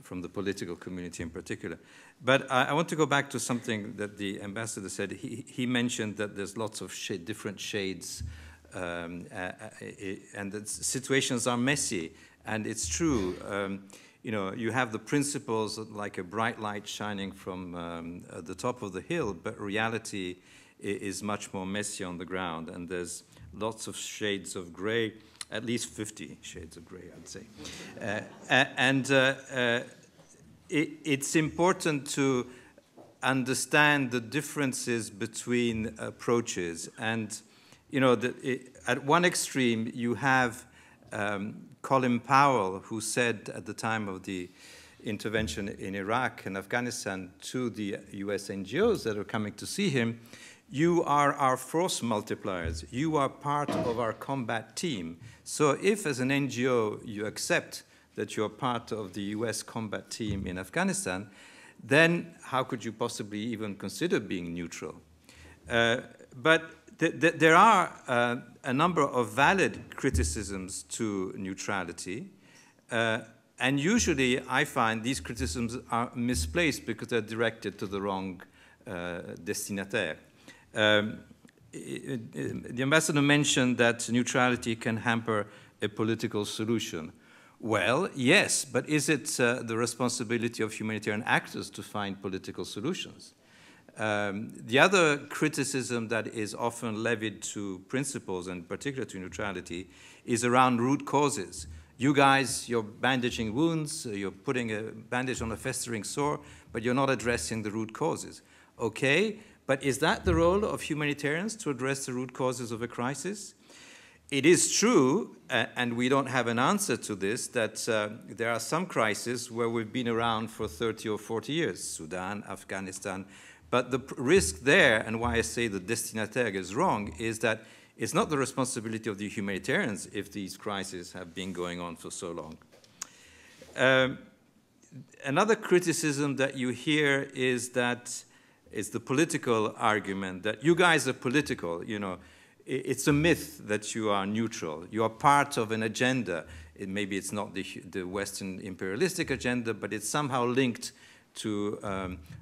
from the political community in particular. But I want to go back to something that the ambassador said. He mentioned that there's lots of different shades and that situations are messy. And it's true. You know, you have the principles like a bright light shining from the top of the hill, but reality is much more messy on the ground. And there's lots of shades of gray, at least 50 shades of gray, I'd say. It's important to understand the differences between approaches. And, you know, at one extreme, you have Colin Powell, who said at the time of the intervention in Iraq and Afghanistan to the US NGOs that are coming to see him, you are our force multipliers. You are part of our combat team. So if, as an NGO, you accept that you're part of the US combat team in Afghanistan, then how could you possibly even consider being neutral? But there are a number of valid criticisms to neutrality. And usually I find these criticisms are misplaced because they're directed to the wrong destinataire. The ambassador mentioned that neutrality can hamper a political solution. Well, yes, but is it the responsibility of humanitarian actors to find political solutions? The other criticism that is often levied to principles, and particularly to neutrality, is around root causes. You guys, you're bandaging wounds, you're putting a bandage on a festering sore, but you're not addressing the root causes. Okay, but is that the role of humanitarians, to address the root causes of a crisis? It is true, and we don't have an answer to this, that there are some crises where we've been around for 30 or 40 years, Sudan, Afghanistan. But the risk there, and why I say the destinataire is wrong, is that it's not the responsibility of the humanitarians if these crises have been going on for so long. Another criticism that you hear is that it's the political argument that you guys are political, you know. It's a myth that you are neutral. You are part of an agenda. Maybe it's not the Western imperialistic agenda, but it's somehow linked to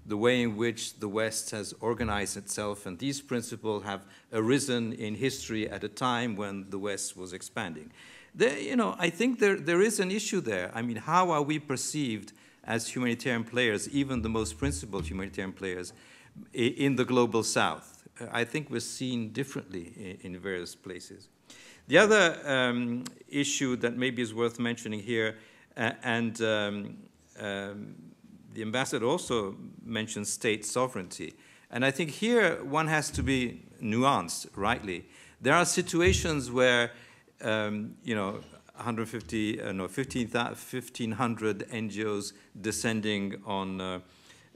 the way in which the West has organized itself, and these principles have arisen in history at a time when the West was expanding. You know, I think there is an issue there. I mean, how are we perceived as humanitarian players, even the most principled humanitarian players, in the global South? I think we're seen differently in various places. The other issue that maybe is worth mentioning here, and the ambassador also mentioned state sovereignty. And I think here one has to be nuanced, rightly. There are situations where, you know, 1,500 NGOs descending on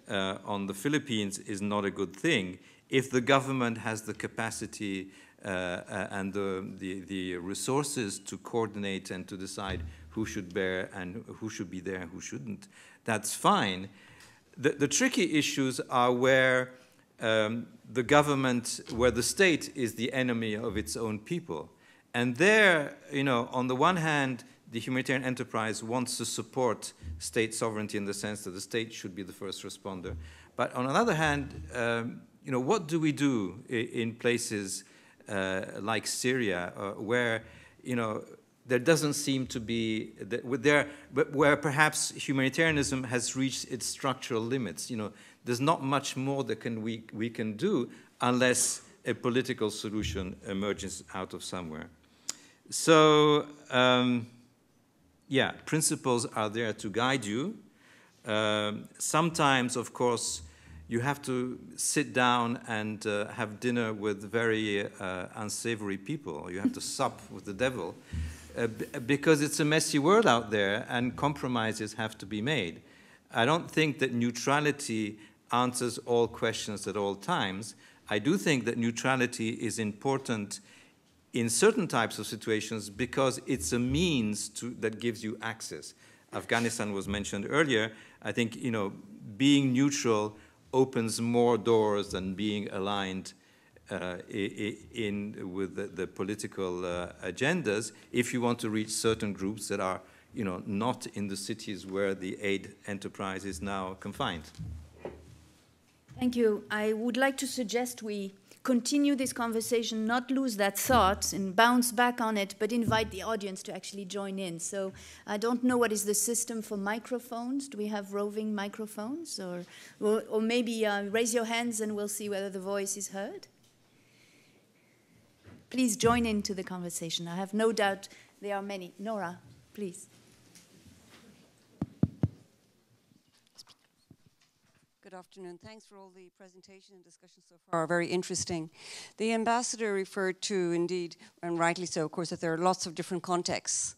the Philippines is not a good thing if the government has the capacity and the resources to coordinate and to decide who should bear and who should be there and who shouldn't. That's fine. The tricky issues are where the government, where the state is the enemy of its own people. And there, you know, on the one hand, the humanitarian enterprise wants to support state sovereignty in the sense that the state should be the first responder. But on the other hand, you know, what do we do in places like Syria, where, you know, there doesn't seem to be, where perhaps humanitarianism has reached its structural limits. You know, there's not much more that we can do unless a political solution emerges out of somewhere. So, yeah, principles are there to guide you. Sometimes, of course, you have to sit down and have dinner with very unsavory people. You have to sup with the devil. Because it's a messy world out there and compromises have to be made. I don't think that neutrality answers all questions at all times. I do think that neutrality is important in certain types of situations because it's a means that gives you access. Afghanistan was mentioned earlier. I think, you know, being neutral opens more doors than being aligned with the political agendas if you want to reach certain groups that are, you know, not in the cities where the aid enterprise is now confined. Thank you. I would like to suggest we continue this conversation, not lose that thought and bounce back on it, but invite the audience to actually join in. So I don't know what is the system for microphones. Do we have roving microphones? Or maybe raise your hands and we'll see whether the voice is heard. Please join into the conversation. I have no doubt there are many. Nora, please. Good afternoon. Thanks for all the presentation and discussion so far. Very interesting. The ambassador referred to, indeed, and rightly so, of course, that there are lots of different contexts.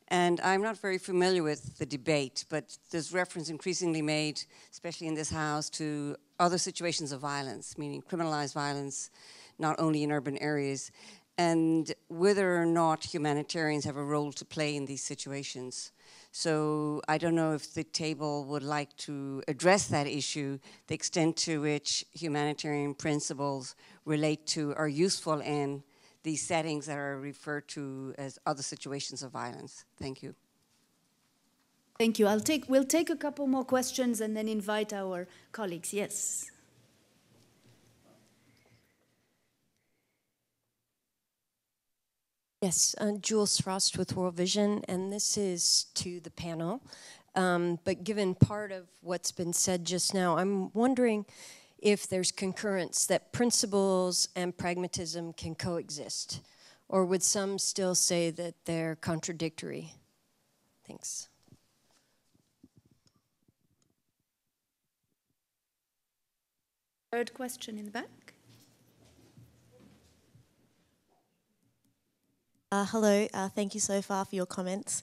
And I'm not very familiar with the debate, but there's reference increasingly made, especially in this House, to other situations of violence, meaning criminalized violence, not only in urban areas, and whether or not humanitarians have a role to play in these situations. So I don't know if the table would like to address that issue, the extent to which humanitarian principles relate to, are useful in these settings that are referred to as other situations of violence. Thank you. Thank you. We'll take a couple more questions and then invite our colleagues. Yes. Yes, Jules Frost with World Vision, and this is to the panel. But given part of what's been said just now, I'm wondering if there's concurrence that principles and pragmatism can coexist, or would some still say that they're contradictory? Thanks. Third question in the back. Hello, thank you so far for your comments.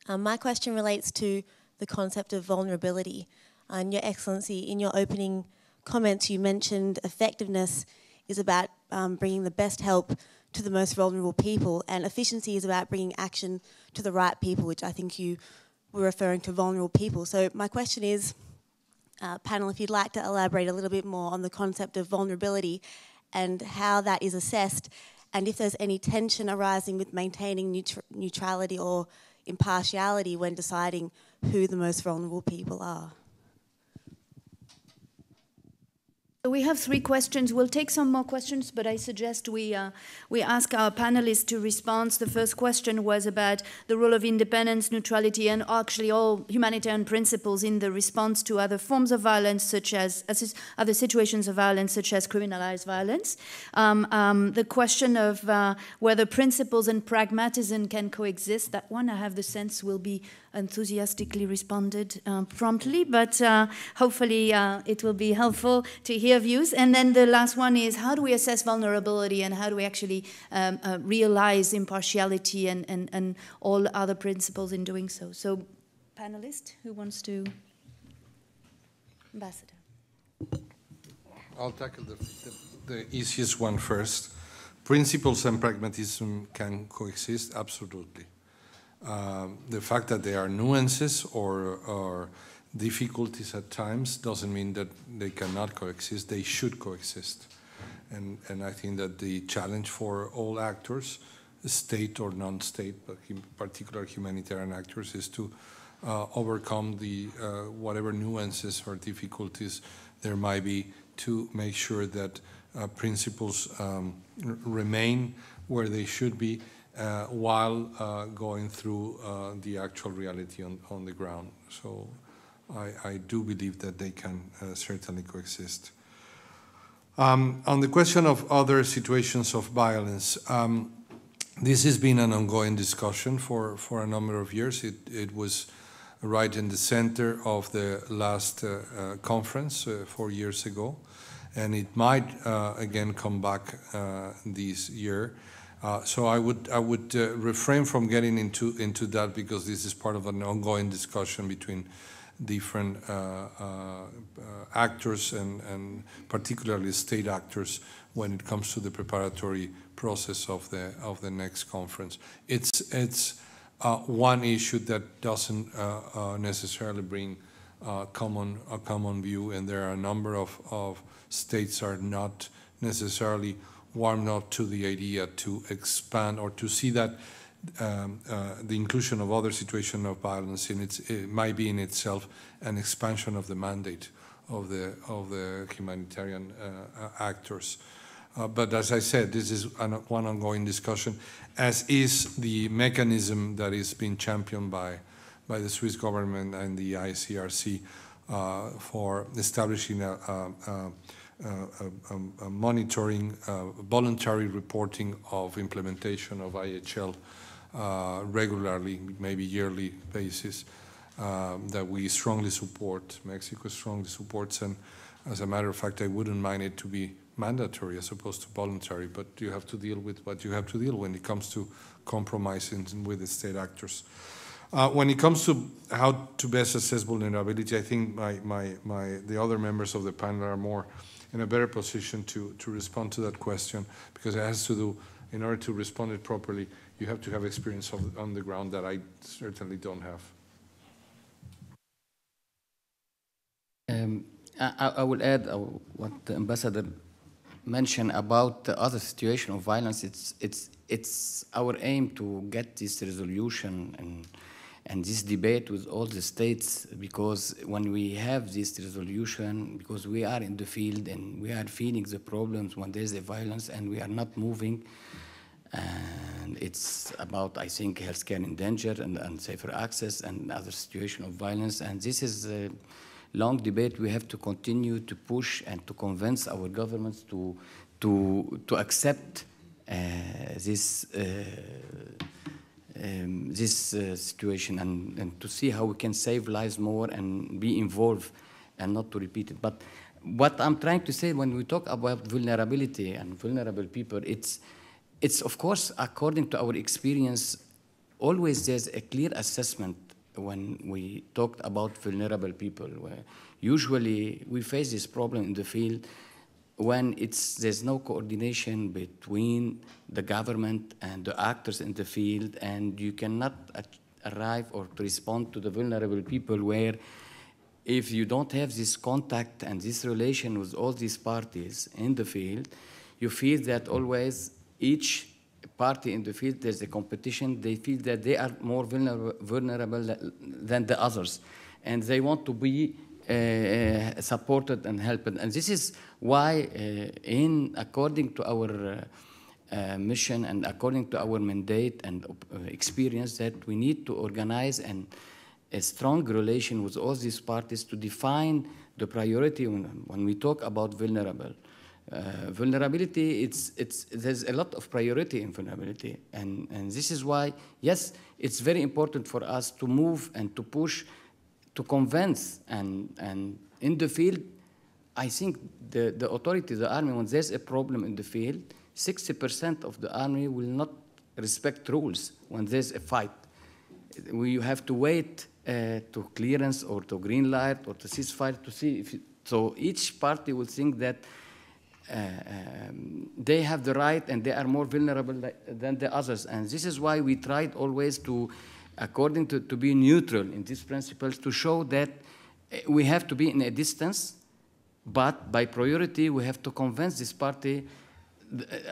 My question relates to the concept of vulnerability. And Your Excellency, in your opening comments, you mentioned effectiveness is about bringing the best help to the most vulnerable people, and efficiency is about bringing action to the right people, which I think you we're referring to vulnerable people. So my question is, panel, if you'd like to elaborate a little bit more on the concept of vulnerability and how that is assessed, and if there's any tension arising with maintaining neutrality or impartiality when deciding who the most vulnerable people are. We have 3 questions. We'll take some more questions, but I suggest we ask our panelists to respond. The first question was about the role of independence, neutrality, and actually all humanitarian principles in the response to other forms of violence, such as other situations of violence, such as criminalized violence. The question of whether principles and pragmatism can coexist, that one I have the sense will be enthusiastically responded promptly, but hopefully it will be helpful to hear views. And then the last one is, how do we assess vulnerability and how do we actually realize impartiality and all other principles in doing so? So, panelist, who wants to? Ambassador. I'll tackle the easiest one first. Principles and pragmatism can coexist, absolutely. The fact that there are nuances or difficulties at times doesn't mean that they cannot coexist. They should coexist. And I think that the challenge for all actors, state or non-state, but in particular humanitarian actors, is to overcome the whatever nuances or difficulties there might be to make sure that principles remain where they should be while going through the actual reality on the ground. So I do believe that they can certainly coexist. On the question of other situations of violence, this has been an ongoing discussion for a number of years. It was right in the center of the last conference 4 years ago, and it might again come back this year. So I would refrain from getting into that, because this is part of an ongoing discussion between different actors and particularly state actors when it comes to the preparatory process of the next conference. It's one issue that doesn't necessarily bring a common view, and there are a number of states are not necessarily warmed up to the idea to expand or to see that the inclusion of other situations of violence it might be in itself an expansion of the mandate of the humanitarian actors. But as I said, this is one ongoing discussion, as is the mechanism that is being championed by the Swiss government and the ICRC for establishing a monitoring, voluntary reporting of implementation of IHL regularly, maybe yearly basis, that we strongly support. Mexico strongly supports, and as a matter of fact, I wouldn't mind it to be mandatory as opposed to voluntary, but you have to deal with what you have to deal when it comes to compromising with the state actors. When it comes to how to best assess vulnerability, I think the other members of the panel are more in a better position to respond to that question, because it has to do, in order to respond it properly, you have to have experience on the ground that I certainly don't have. I will add what the ambassador mentioned about the other situation of violence. It's our aim to get this resolution and this debate with all the states, because when we have this resolution, because we are in the field and we are feeling the problems when there's a violence and we are not moving, and it's about, I think, healthcare in danger and safer access and other situation of violence, and this is a long debate. We have to continue to push and to convince our governments to accept this situation and to see how we can save lives more and be involved and not to repeat it. But what I'm trying to say when we talk about vulnerability and vulnerable people, it's of course, according to our experience, always there's a clear assessment when we talked about vulnerable people, where usually we face this problem in the field when there's no coordination between the government and the actors in the field, and you cannot arrive or to respond to the vulnerable people, where if you don't have this contact and this relation with all these parties in the field, you feel that always each party in the field, there's a competition. They feel that they are more vulnerable than the others, and they want to be supported and helped. And this is why, according to our mission and according to our mandate and experience, that we need to organize a strong relation with all these parties to define the priority when we talk about vulnerable. Vulnerability, there's a lot of priority in vulnerability. And this is why, yes, it's very important for us to move and to push, to convince. And in the field, I think the authority, the army, when there's a problem in the field, 60% of the army will not respect rules when there's a fight. You have to wait to clearance or to green light or to ceasefire to see if so each party will think that they have the right and they are more vulnerable than the others. And this is why we tried always to, according to be neutral in these principles, to show that we have to be in a distance, but by priority we have to convince this party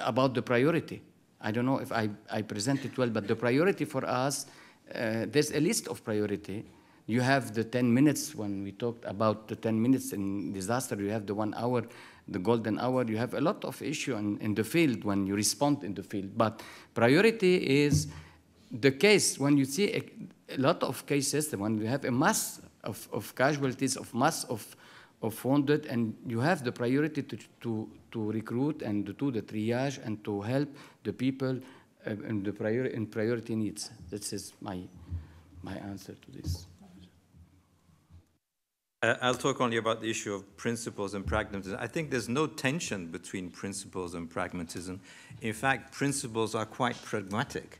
about the priority. I don't know if I present it well, but the priority for us, there's a list of priority. You have the 10 minutes when we talked about the 10 minutes in disaster. You have the 1 hour, the golden hour. You have a lot of issue in the field when you respond in the field. But priority is the case when you see a lot of cases, when you have a mass of casualties, of mass of wounded, and you have the priority to recruit and to do the triage and to help the people in priority needs. This is my answer to this. I'll talk only about the issue of principles and pragmatism. I think there's no tension between principles and pragmatism. In fact, principles are quite pragmatic.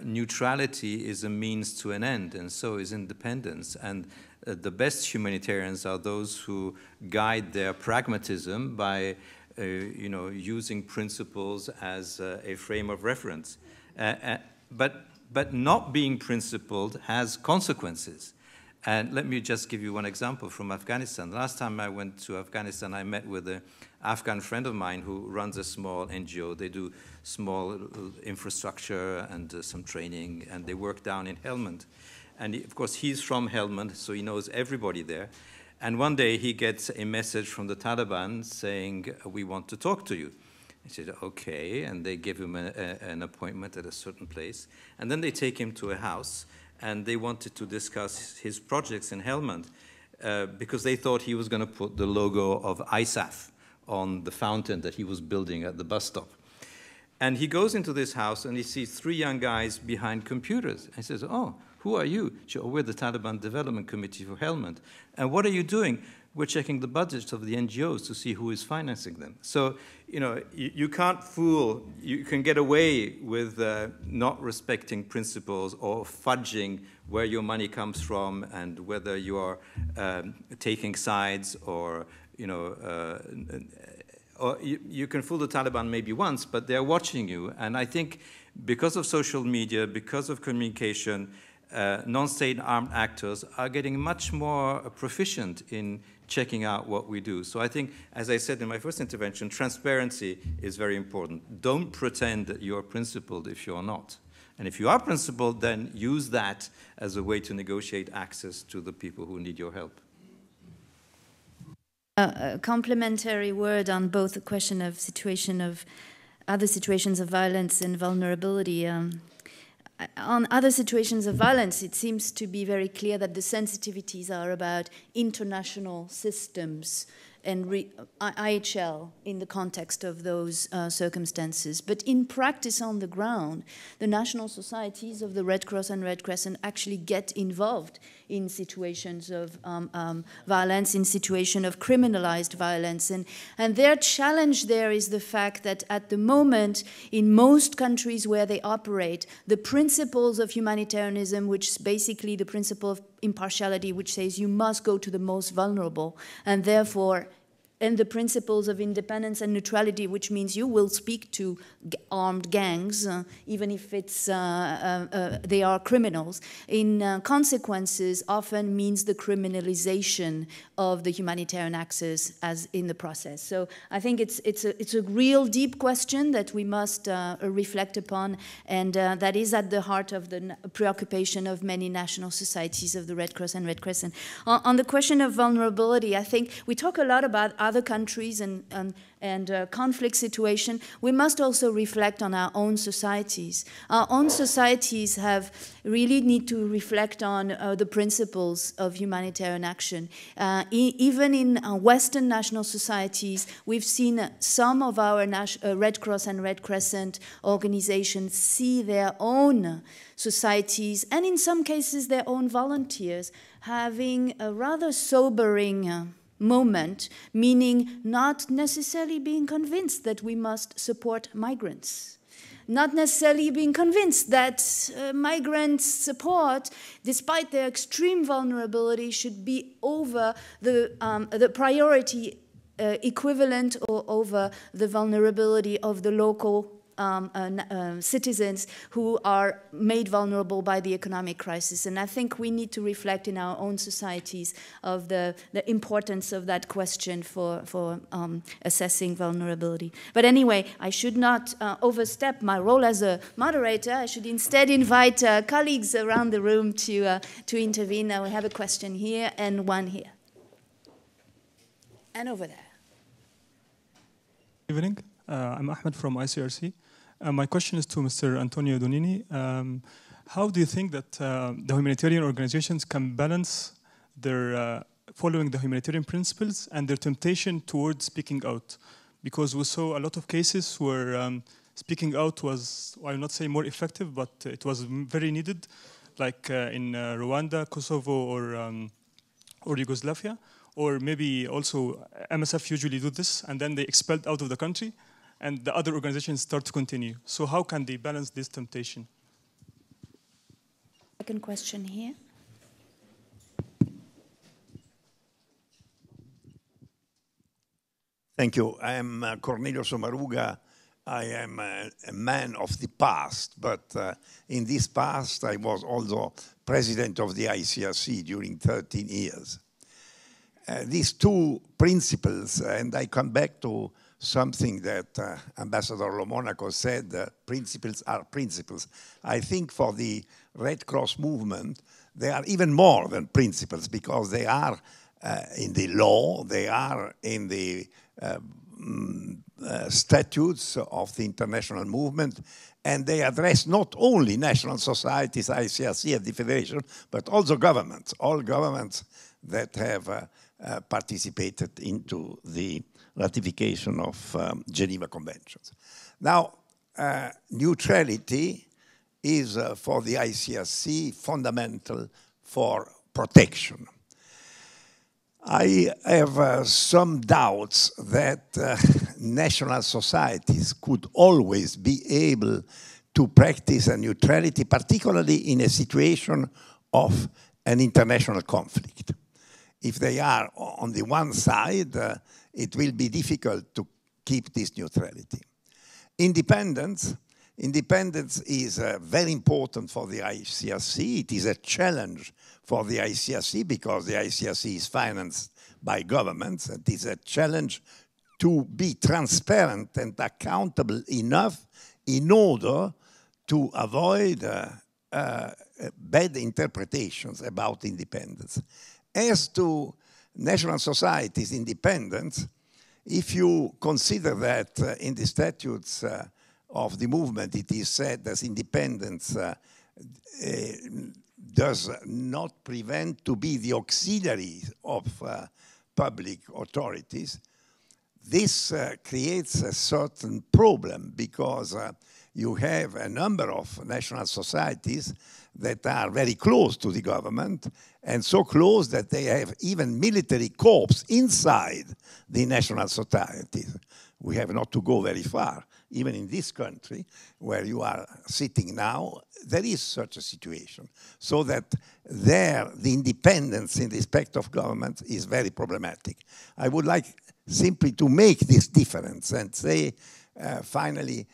Neutrality is a means to an end, and so is independence. And the best humanitarians are those who guide their pragmatism by using principles as a frame of reference. But not being principled has consequences. And let me just give you one example from Afghanistan. The last time I went to Afghanistan, I met with an Afghan friend of mine who runs a small NGO. They do small infrastructure and some training, and they work down in Helmand. And of course, he's from Helmand, so he knows everybody there. And one day he gets a message from the Taliban saying, "We want to talk to you." He said, "Okay," and they give him an appointment at a certain place. And then they take him to a house, and they wanted to discuss his projects in Helmand because they thought he was going to put the logo of ISAF on the fountain that he was building at the bus stop. And he goes into this house, and he sees 3 young guys behind computers. And he says, "Oh, who are you?" She said, "Oh, we're the Taliban Development Committee for Helmand." "And what are you doing?" "We're checking the budgets of the NGOs to see who is financing them." So, you can't fool, you can get away with not respecting principles or fudging where your money comes from and whether you are taking sides or, or you can fool the Taliban maybe once, but they're watching you. And I think because of social media, because of communication, non-state armed actors are getting much more proficient in checking out what we do. So I think, as I said in my first intervention, transparency is very important. Don't pretend that you're principled if you're not. And if you are principled, then use that as a way to negotiate access to the people who need your help. A complementary word on both the question of other situations of violence and vulnerability. On other situations of violence, it seems to be very clear that the sensitivities are about international systems and IHL in the context of those circumstances. But in practice on the ground, the national societies of the Red Cross and Red Crescent actually get involved in situations of violence, in situation of criminalized violence. And their challenge there is the fact that at the moment, in most countries where they operate, the principles of humanitarianism, which is basically the principle of impartiality, which says you must go to the most vulnerable, and therefore and the principles of independence and neutrality, which means you will speak to armed gangs, even if it's, they are criminals, in consequences often means the criminalization of the humanitarian access as in the process. So I think it's a real deep question that we must reflect upon, and that is at the heart of the preoccupation of many national societies of the Red Cross and Red Crescent. On the question of vulnerability, I think we talk a lot about other countries and conflict situation. We must also reflect on our own societies. Our own societies really need to reflect on the principles of humanitarian action. Even in Western national societies, we've seen some of our Red Cross and Red Crescent organizations see their own societies, and in some cases their own volunteers, having a rather sobering moment, meaning not necessarily being convinced that we must support migrants, not necessarily being convinced that migrant support, despite their extreme vulnerability, should be over the priority equivalent or over the vulnerability of the local citizens who are made vulnerable by the economic crisis. And I think we need to reflect in our own societies of the importance of that question for assessing vulnerability. But anyway, I should not overstep my role as a moderator. I should instead invite colleagues around the room to intervene. Now we have a question here and one here. And over there. Good evening. I'm Ahmed from ICRC. My question is to Mr. Antonio Donini. How do you think that the humanitarian organizations can balance their following the humanitarian principles and their temptation towards speaking out? Because we saw a lot of cases where speaking out was, I will not say more effective, but it was very needed, like in Rwanda, Kosovo, or Yugoslavia. Or maybe also MSF usually do this, and then they expelled out of the country, and the other organizations start to continue. So how can they balance this temptation? Second question here. Thank you. I am Cornelio Sommaruga. I am a man of the past, but in this past I was also president of the ICRC during 13 years. These two principles, and I come back to something that Ambassador LOMONACO said, principles are principles. I think for the Red Cross movement, they are even more than principles because they are in the law, they are in the statutes of the international movement, and they address not only national societies, ICRC and the Federation, but also governments, all governments that have participated into the ratification of Geneva Conventions. Now, neutrality is for the ICRC fundamental for protection. I have some doubts that national societies could always be able to practice a neutrality, particularly in a situation of an international conflict. If they are on the one side, it will be difficult to keep this neutrality. Independence is very important for the ICRC. It is a challenge for the ICRC because the ICRC is financed by governments. It is a challenge to be transparent and accountable enough in order to avoid bad interpretations about independence. As to national societies' independence, if you consider that in the statutes of the movement it is said that independence does not prevent to be the auxiliary of public authorities, this creates a certain problem because you have a number of national societies that are very close to the government, and so close that they have even military corps inside the national societies. We have not to go very far. Even in this country, where you are sitting now, there is such a situation. So that there, the independence in respect of government is very problematic. I would like simply to make this difference and say, finally,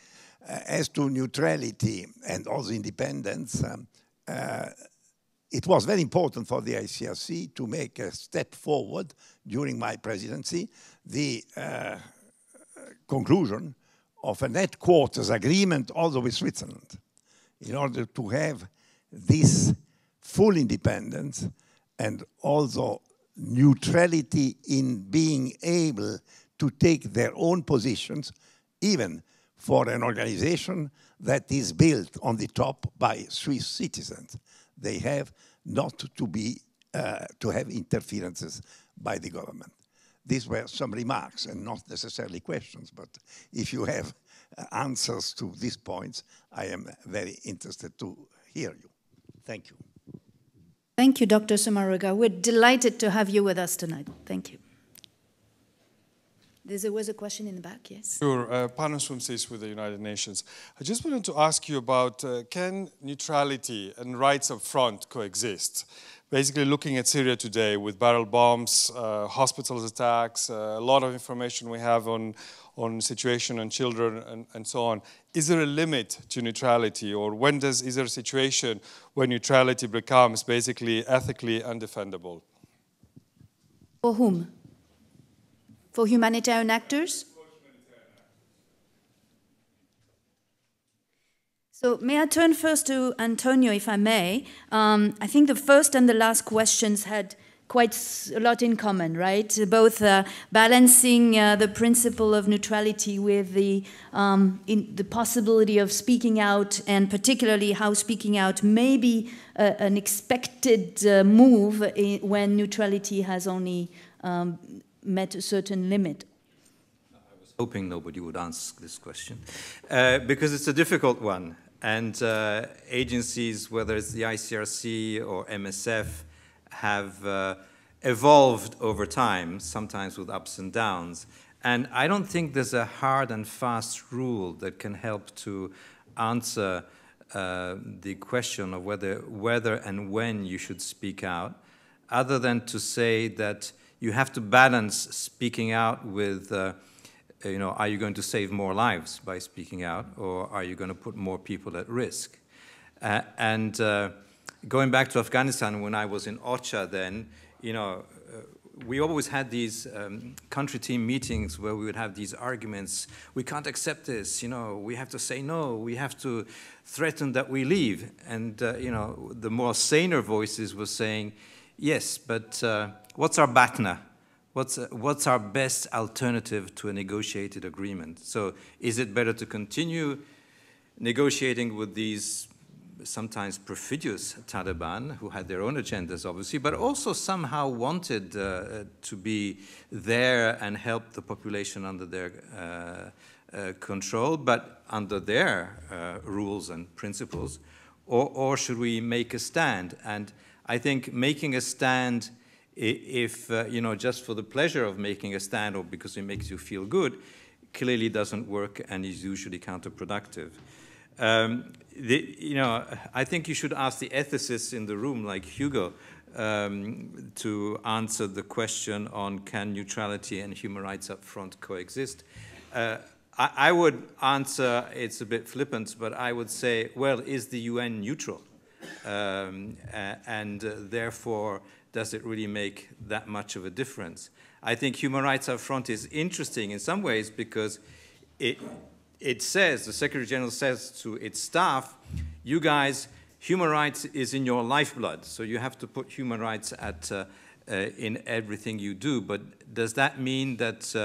as to neutrality and also independence, it was very important for the ICRC to make a step forward during my presidency, the conclusion of an headquarters agreement also with Switzerland, in order to have this full independence and also neutrality in being able to take their own positions, even for an organization that is built on the top by Swiss citizens. They have not to be to have interferences by the government. These were some remarks and not necessarily questions, but if you have answers to these points, I am very interested to hear you. Thank you. Thank you, Dr. Sommaruga. We're delighted to have you with us tonight. Thank you. There was a question in the back, yes? Sure, Panos Fumsis with the United Nations. I just wanted to ask you about, can neutrality and rights up front coexist? Basically looking at Syria today with barrel bombs, hospitals attacks, a lot of information we have on situation on children and so on. Is there a limit to neutrality, or is there a situation where neutrality becomes basically ethically undefendable? For whom? For humanitarian actors? So may I turn first to Antonio, if I may? I think the first and the last questions had quite a lot in common, right? Both balancing the principle of neutrality with the possibility of speaking out, and particularly how speaking out may be an expected move when neutrality has only met a certain limit. I was hoping nobody would ask this question because it's a difficult one, and agencies, whether it's the ICRC or MSF, have evolved over time, sometimes with ups and downs, and I don't think there's a hard and fast rule that can help to answer the question of whether and when you should speak out, other than to say that you have to balance speaking out with, you know, are you going to save more lives by speaking out, or are you going to put more people at risk? Going back to Afghanistan, when I was in OCHA then, you know, we always had these country team meetings where we would have these arguments. We can't accept this, you know, we have to say no, we have to threaten that we leave. And, you know, the more saner voices were saying, yes, but what's our BATNA? What's our best alternative to a negotiated agreement? So is it better to continue negotiating with these sometimes perfidious Taliban, who had their own agendas, obviously, but also somehow wanted to be there and help the population under their control, but under their rules and principles? Or should we make a stand? And I think making a stand, if, you know, just for the pleasure of making a stand or because it makes you feel good, clearly doesn't work and is usually counterproductive. You know, I think you should ask the ethicists in the room, like Hugo, to answer the question on can neutrality and human rights up front coexist. I would answer, it's a bit flippant, but I would say, well, is the UN neutral? And therefore, does it really make that much of a difference? I think human rights up front is interesting in some ways because it says, the Secretary General says to its staff, you guys, human rights is in your lifeblood, so you have to put human rights in everything you do. But does that mean that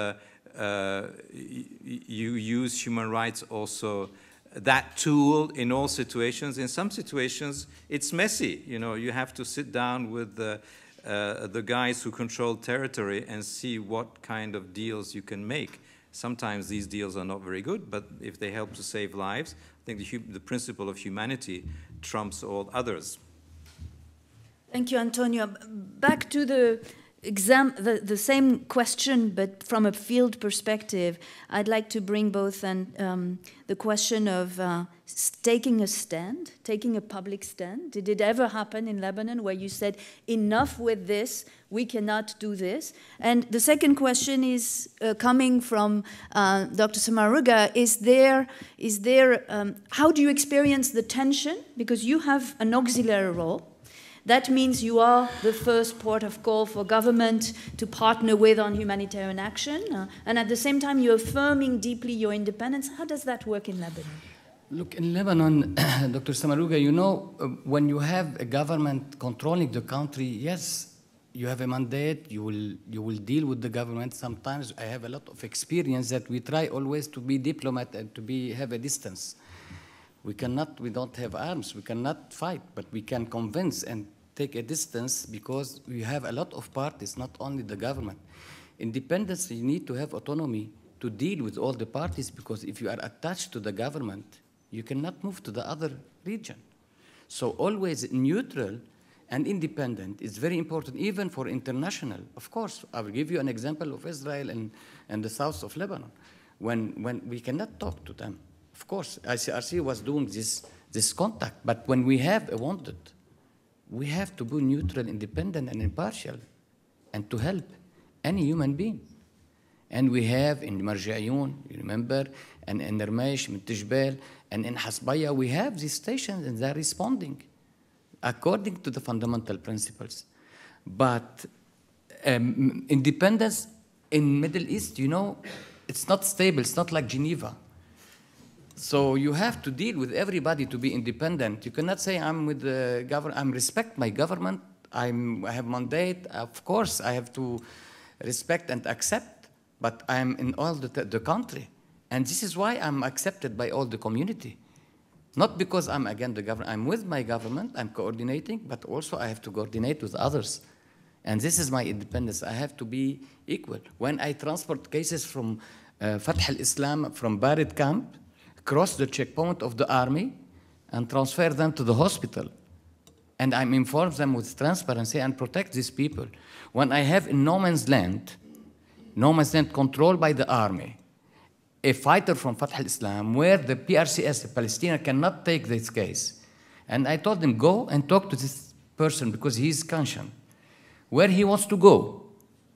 you use human rights also, that tool in all situations? In some situations, it's messy. You know, you have to sit down with the guys who control territory and see what kind of deals you can make. Sometimes these deals are not very good, but if they help to save lives, I think the principle of humanity trumps all others. Thank you, Antonio. Back to the the same question, but from a field perspective, I'd like to bring both the question of taking a stand, taking a public stand. Did it ever happen in Lebanon where you said, enough with this, we cannot do this? And the second question is coming from Dr. Samaruga, how do you experience the tension? Because you have an auxiliary role. That means you are the first port of call for government to partner with on humanitarian action. And at the same time, you're affirming deeply your independence. How does that work in Lebanon? Look, in Lebanon, Dr. Samaruga, you know, when you have a government controlling the country, yes, you have a mandate, you will deal with the government. Sometimes I have a lot of experience that we try always to be diplomat and to have a distance. We don't have arms, we cannot fight, but we can convince and take a distance because we have a lot of parties, not only the government. Independence, you need to have autonomy to deal with all the parties, because if you are attached to the government, you cannot move to the other region. So always neutral and independent is very important, even for international. Of course, I will give you an example of Israel and the south of Lebanon, when we cannot talk to them. Of course, ICRC was doing this contact, but when we have a wounded, we have to be neutral, independent, and impartial, and to help any human being. And we have in Marjayoun, you remember, and in Nermesh, in Tishbel, and in Hasbaya, we have these stations, and they're responding according to the fundamental principles. But independence in Middle East, you know, it's not stable. It's not like Geneva. So you have to deal with everybody to be independent. You cannot say I'm with the government. I respect my government. I have mandate. Of course, I have to respect and accept. But I'm in all the country, and this is why I'm accepted by all the community. Not because I'm against the government. I'm with my government. I'm coordinating, but also I have to coordinate with others. And this is my independence. I have to be equal. When I transport cases from Fath al-Islam, from Barid camp, cross the checkpoint of the army and transfer them to the hospital. And I'm informed them with transparency and protect these people. When I have in no man's land controlled by the army, a fighter from Fath al-Islam, where the PRCS, the Palestinian, cannot take this case. And I told them, go and talk to this person because he's conscious. Where he wants to go?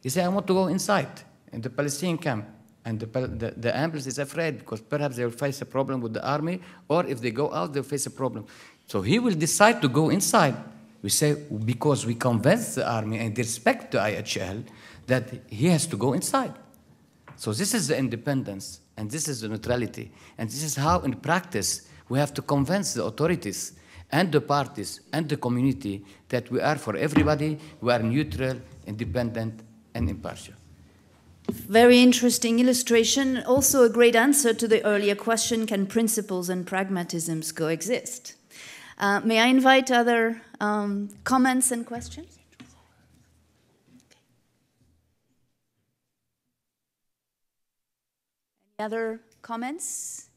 He said, I want to go inside, in the Palestinian camp. And the ambulance is afraid because perhaps they will face a problem with the army, or if they go out, they'll face a problem. So he will decide to go inside. We say, because we convince the army and respect the IHL that he has to go inside. So this is the independence, and this is the neutrality. And this is how, in practice, we have to convince the authorities and the parties and the community that we are for everybody, we are neutral, independent, and impartial. Very interesting illustration. Also a great answer to the earlier question, can principles and pragmatisms coexist? May I invite other comments and questions? Any other comments?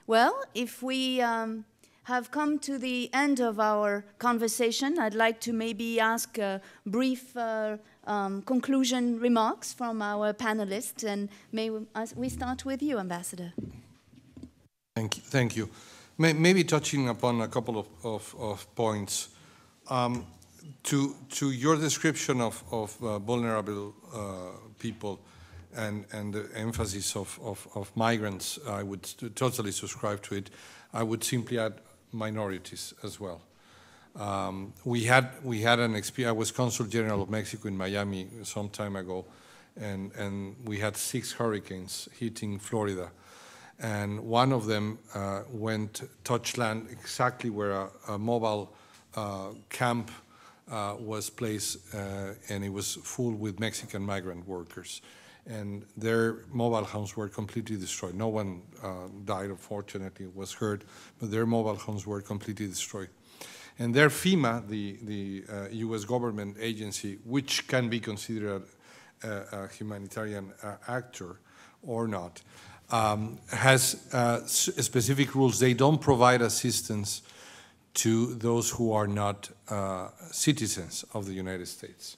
Well, if we have come to the end of our conversation, I'd like to maybe ask a brief conclusion remarks from our panelists, and may we start with you, Ambassador. Thank you. Maybe touching upon a couple of points. To your description of vulnerable people and the emphasis of migrants, I would totally subscribe to it. I would simply add minorities as well. We had an experience. I was Consul General of Mexico in Miami some time ago, and we had 6 hurricanes hitting Florida, and one of them touched land exactly where a mobile camp was placed, and it was full with Mexican migrant workers, and their mobile homes were completely destroyed. No one died, unfortunately, was hurt, but their mobile homes were completely destroyed. And there FEMA, the US government agency, which can be considered a humanitarian actor or not, has specific rules. They don't provide assistance to those who are not citizens of the United States.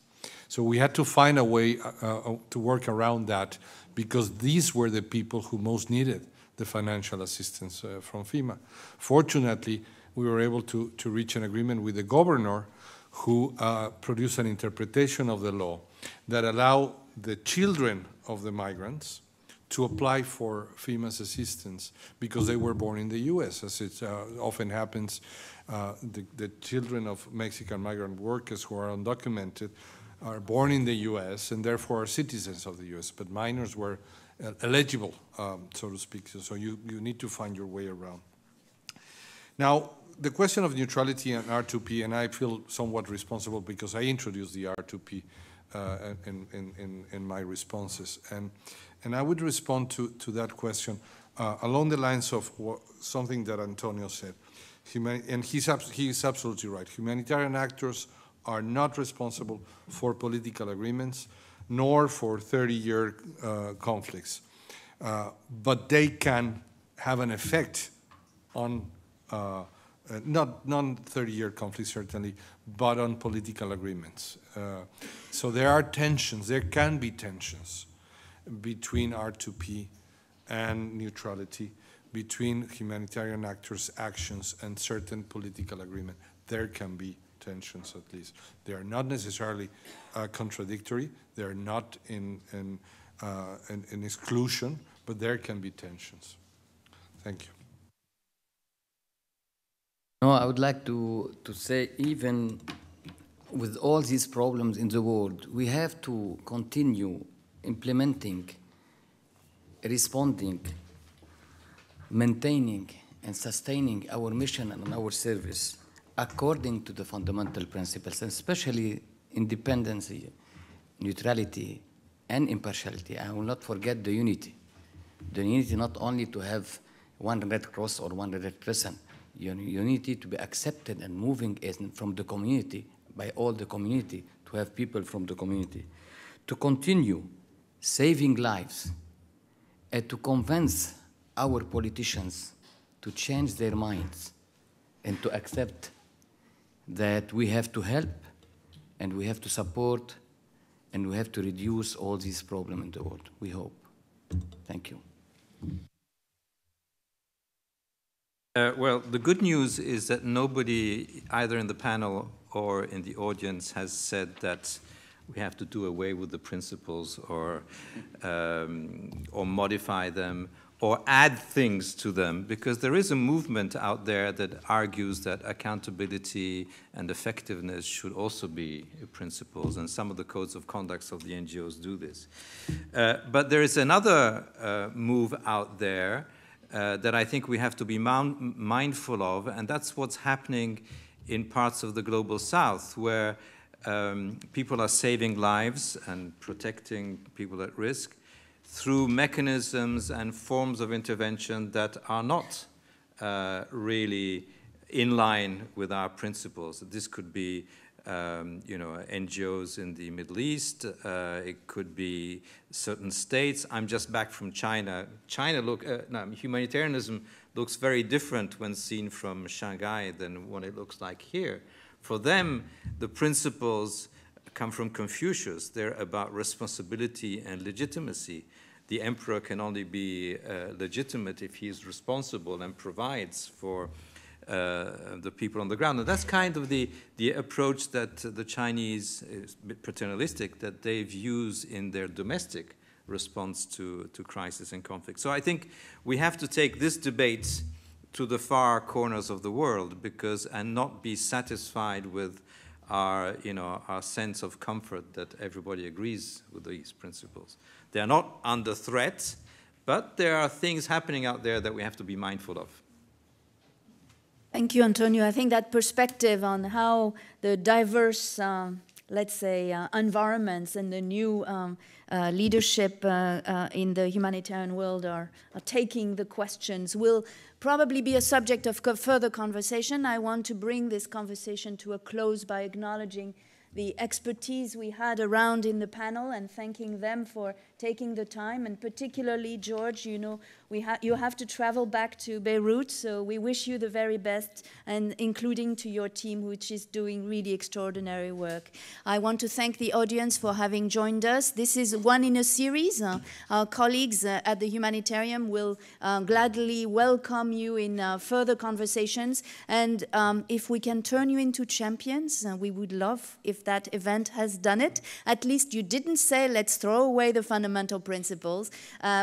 So we had to find a way to work around that, because these were the people who most needed the financial assistance from FEMA. Fortunately, we were able to reach an agreement with the governor, who produced an interpretation of the law that allowed the children of the migrants to apply for FEMA's assistance because they were born in the U.S. As it often happens, the children of Mexican migrant workers who are undocumented are born in the U.S. and therefore are citizens of the U.S., but minors were eligible, so to speak. So you need to find your way around. Now, the question of neutrality and R2P, and I feel somewhat responsible because I introduced the R2P in my responses. And I would respond to that question along the lines of something that Antonio said. And he's absolutely right. Humanitarian actors are not responsible for political agreements, nor for 30-year conflicts. But they can have an effect on not 30-year conflicts, certainly, but on political agreements. So there are tensions, there can be tensions between R2P and neutrality, between humanitarian actors' actions and certain political agreement. There can be tensions, at least. They are not necessarily contradictory, they are not in exclusion, but there can be tensions. Thank you. No, I would like to say, even with all these problems in the world, we have to continue implementing, responding, maintaining, and sustaining our mission and our service according to the fundamental principles, and especially independence, neutrality, and impartiality. I will not forget the unity. The unity not only to have one Red Cross or one Red Crescent, unity to be accepted and moving from the community, by all the community, to have people from the community, to continue saving lives, and to convince our politicians to change their minds and to accept that we have to help and we have to support and we have to reduce all these problems in the world, we hope. Thank you. Well, the good news is that nobody, either in the panel or in the audience, has said that we have to do away with the principles or modify them or add things to them, because there is a movement out there that argues that accountability and effectiveness should also be principles, and some of the codes of conduct of the NGOs do this. But there is another move out there that I think we have to be mindful of, and that's what's happening in parts of the global south, where people are saving lives and protecting people at risk through mechanisms and forms of intervention that are not really in line with our principles. This could be NGOs in the Middle East, it could be certain states. I'm just back from China. Humanitarianism looks very different when seen from Shanghai than what it looks like here. For them, the principles come from Confucius. They're about responsibility and legitimacy. The emperor can only be legitimate if he is responsible and provides for the people on the ground. And that's kind of the approach that the Chinese, is a bit paternalistic, that they've used in their domestic response to crisis and conflict. So I think we have to take this debate to the far corners of the world, and not be satisfied with our sense of comfort that everybody agrees with these principles. They are not under threat, but there are things happening out there that we have to be mindful of. Thank you, Antonio. I think that perspective on how the diverse, let's say, environments and the new leadership in the humanitarian world are taking the questions will probably be a subject of further conversation. I want to bring this conversation to a close by acknowledging the expertise we had around in the panel and thanking them for taking the time, and particularly, George, you know, you have to travel back to Beirut, so we wish you the very best, and including to your team, which is doing really extraordinary work. I want to thank the audience for having joined us. This is one in a series. Our colleagues at the Humanitarian will gladly welcome you in further conversations, and if we can turn you into champions, we would love if that event has done it. At least you didn't say, let's throw away the fundamental principles.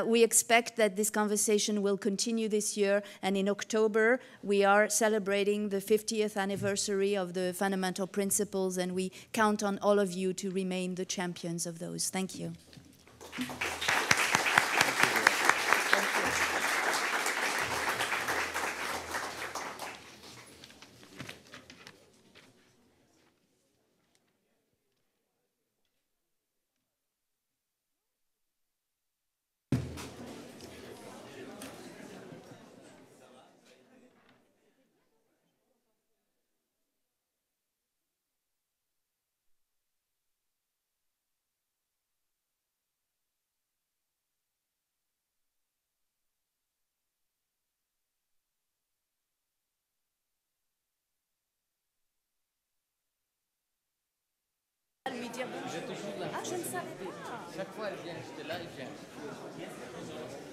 We expect that this conversation will continue this year, and in October we are celebrating the 50th anniversary of the fundamental principles, and we count on all of you to remain the champions of those. Thank you. Lui dire bonjour. Ah, je ne savais pas. Chaque fois, elle vient, j'étais là, elle vient.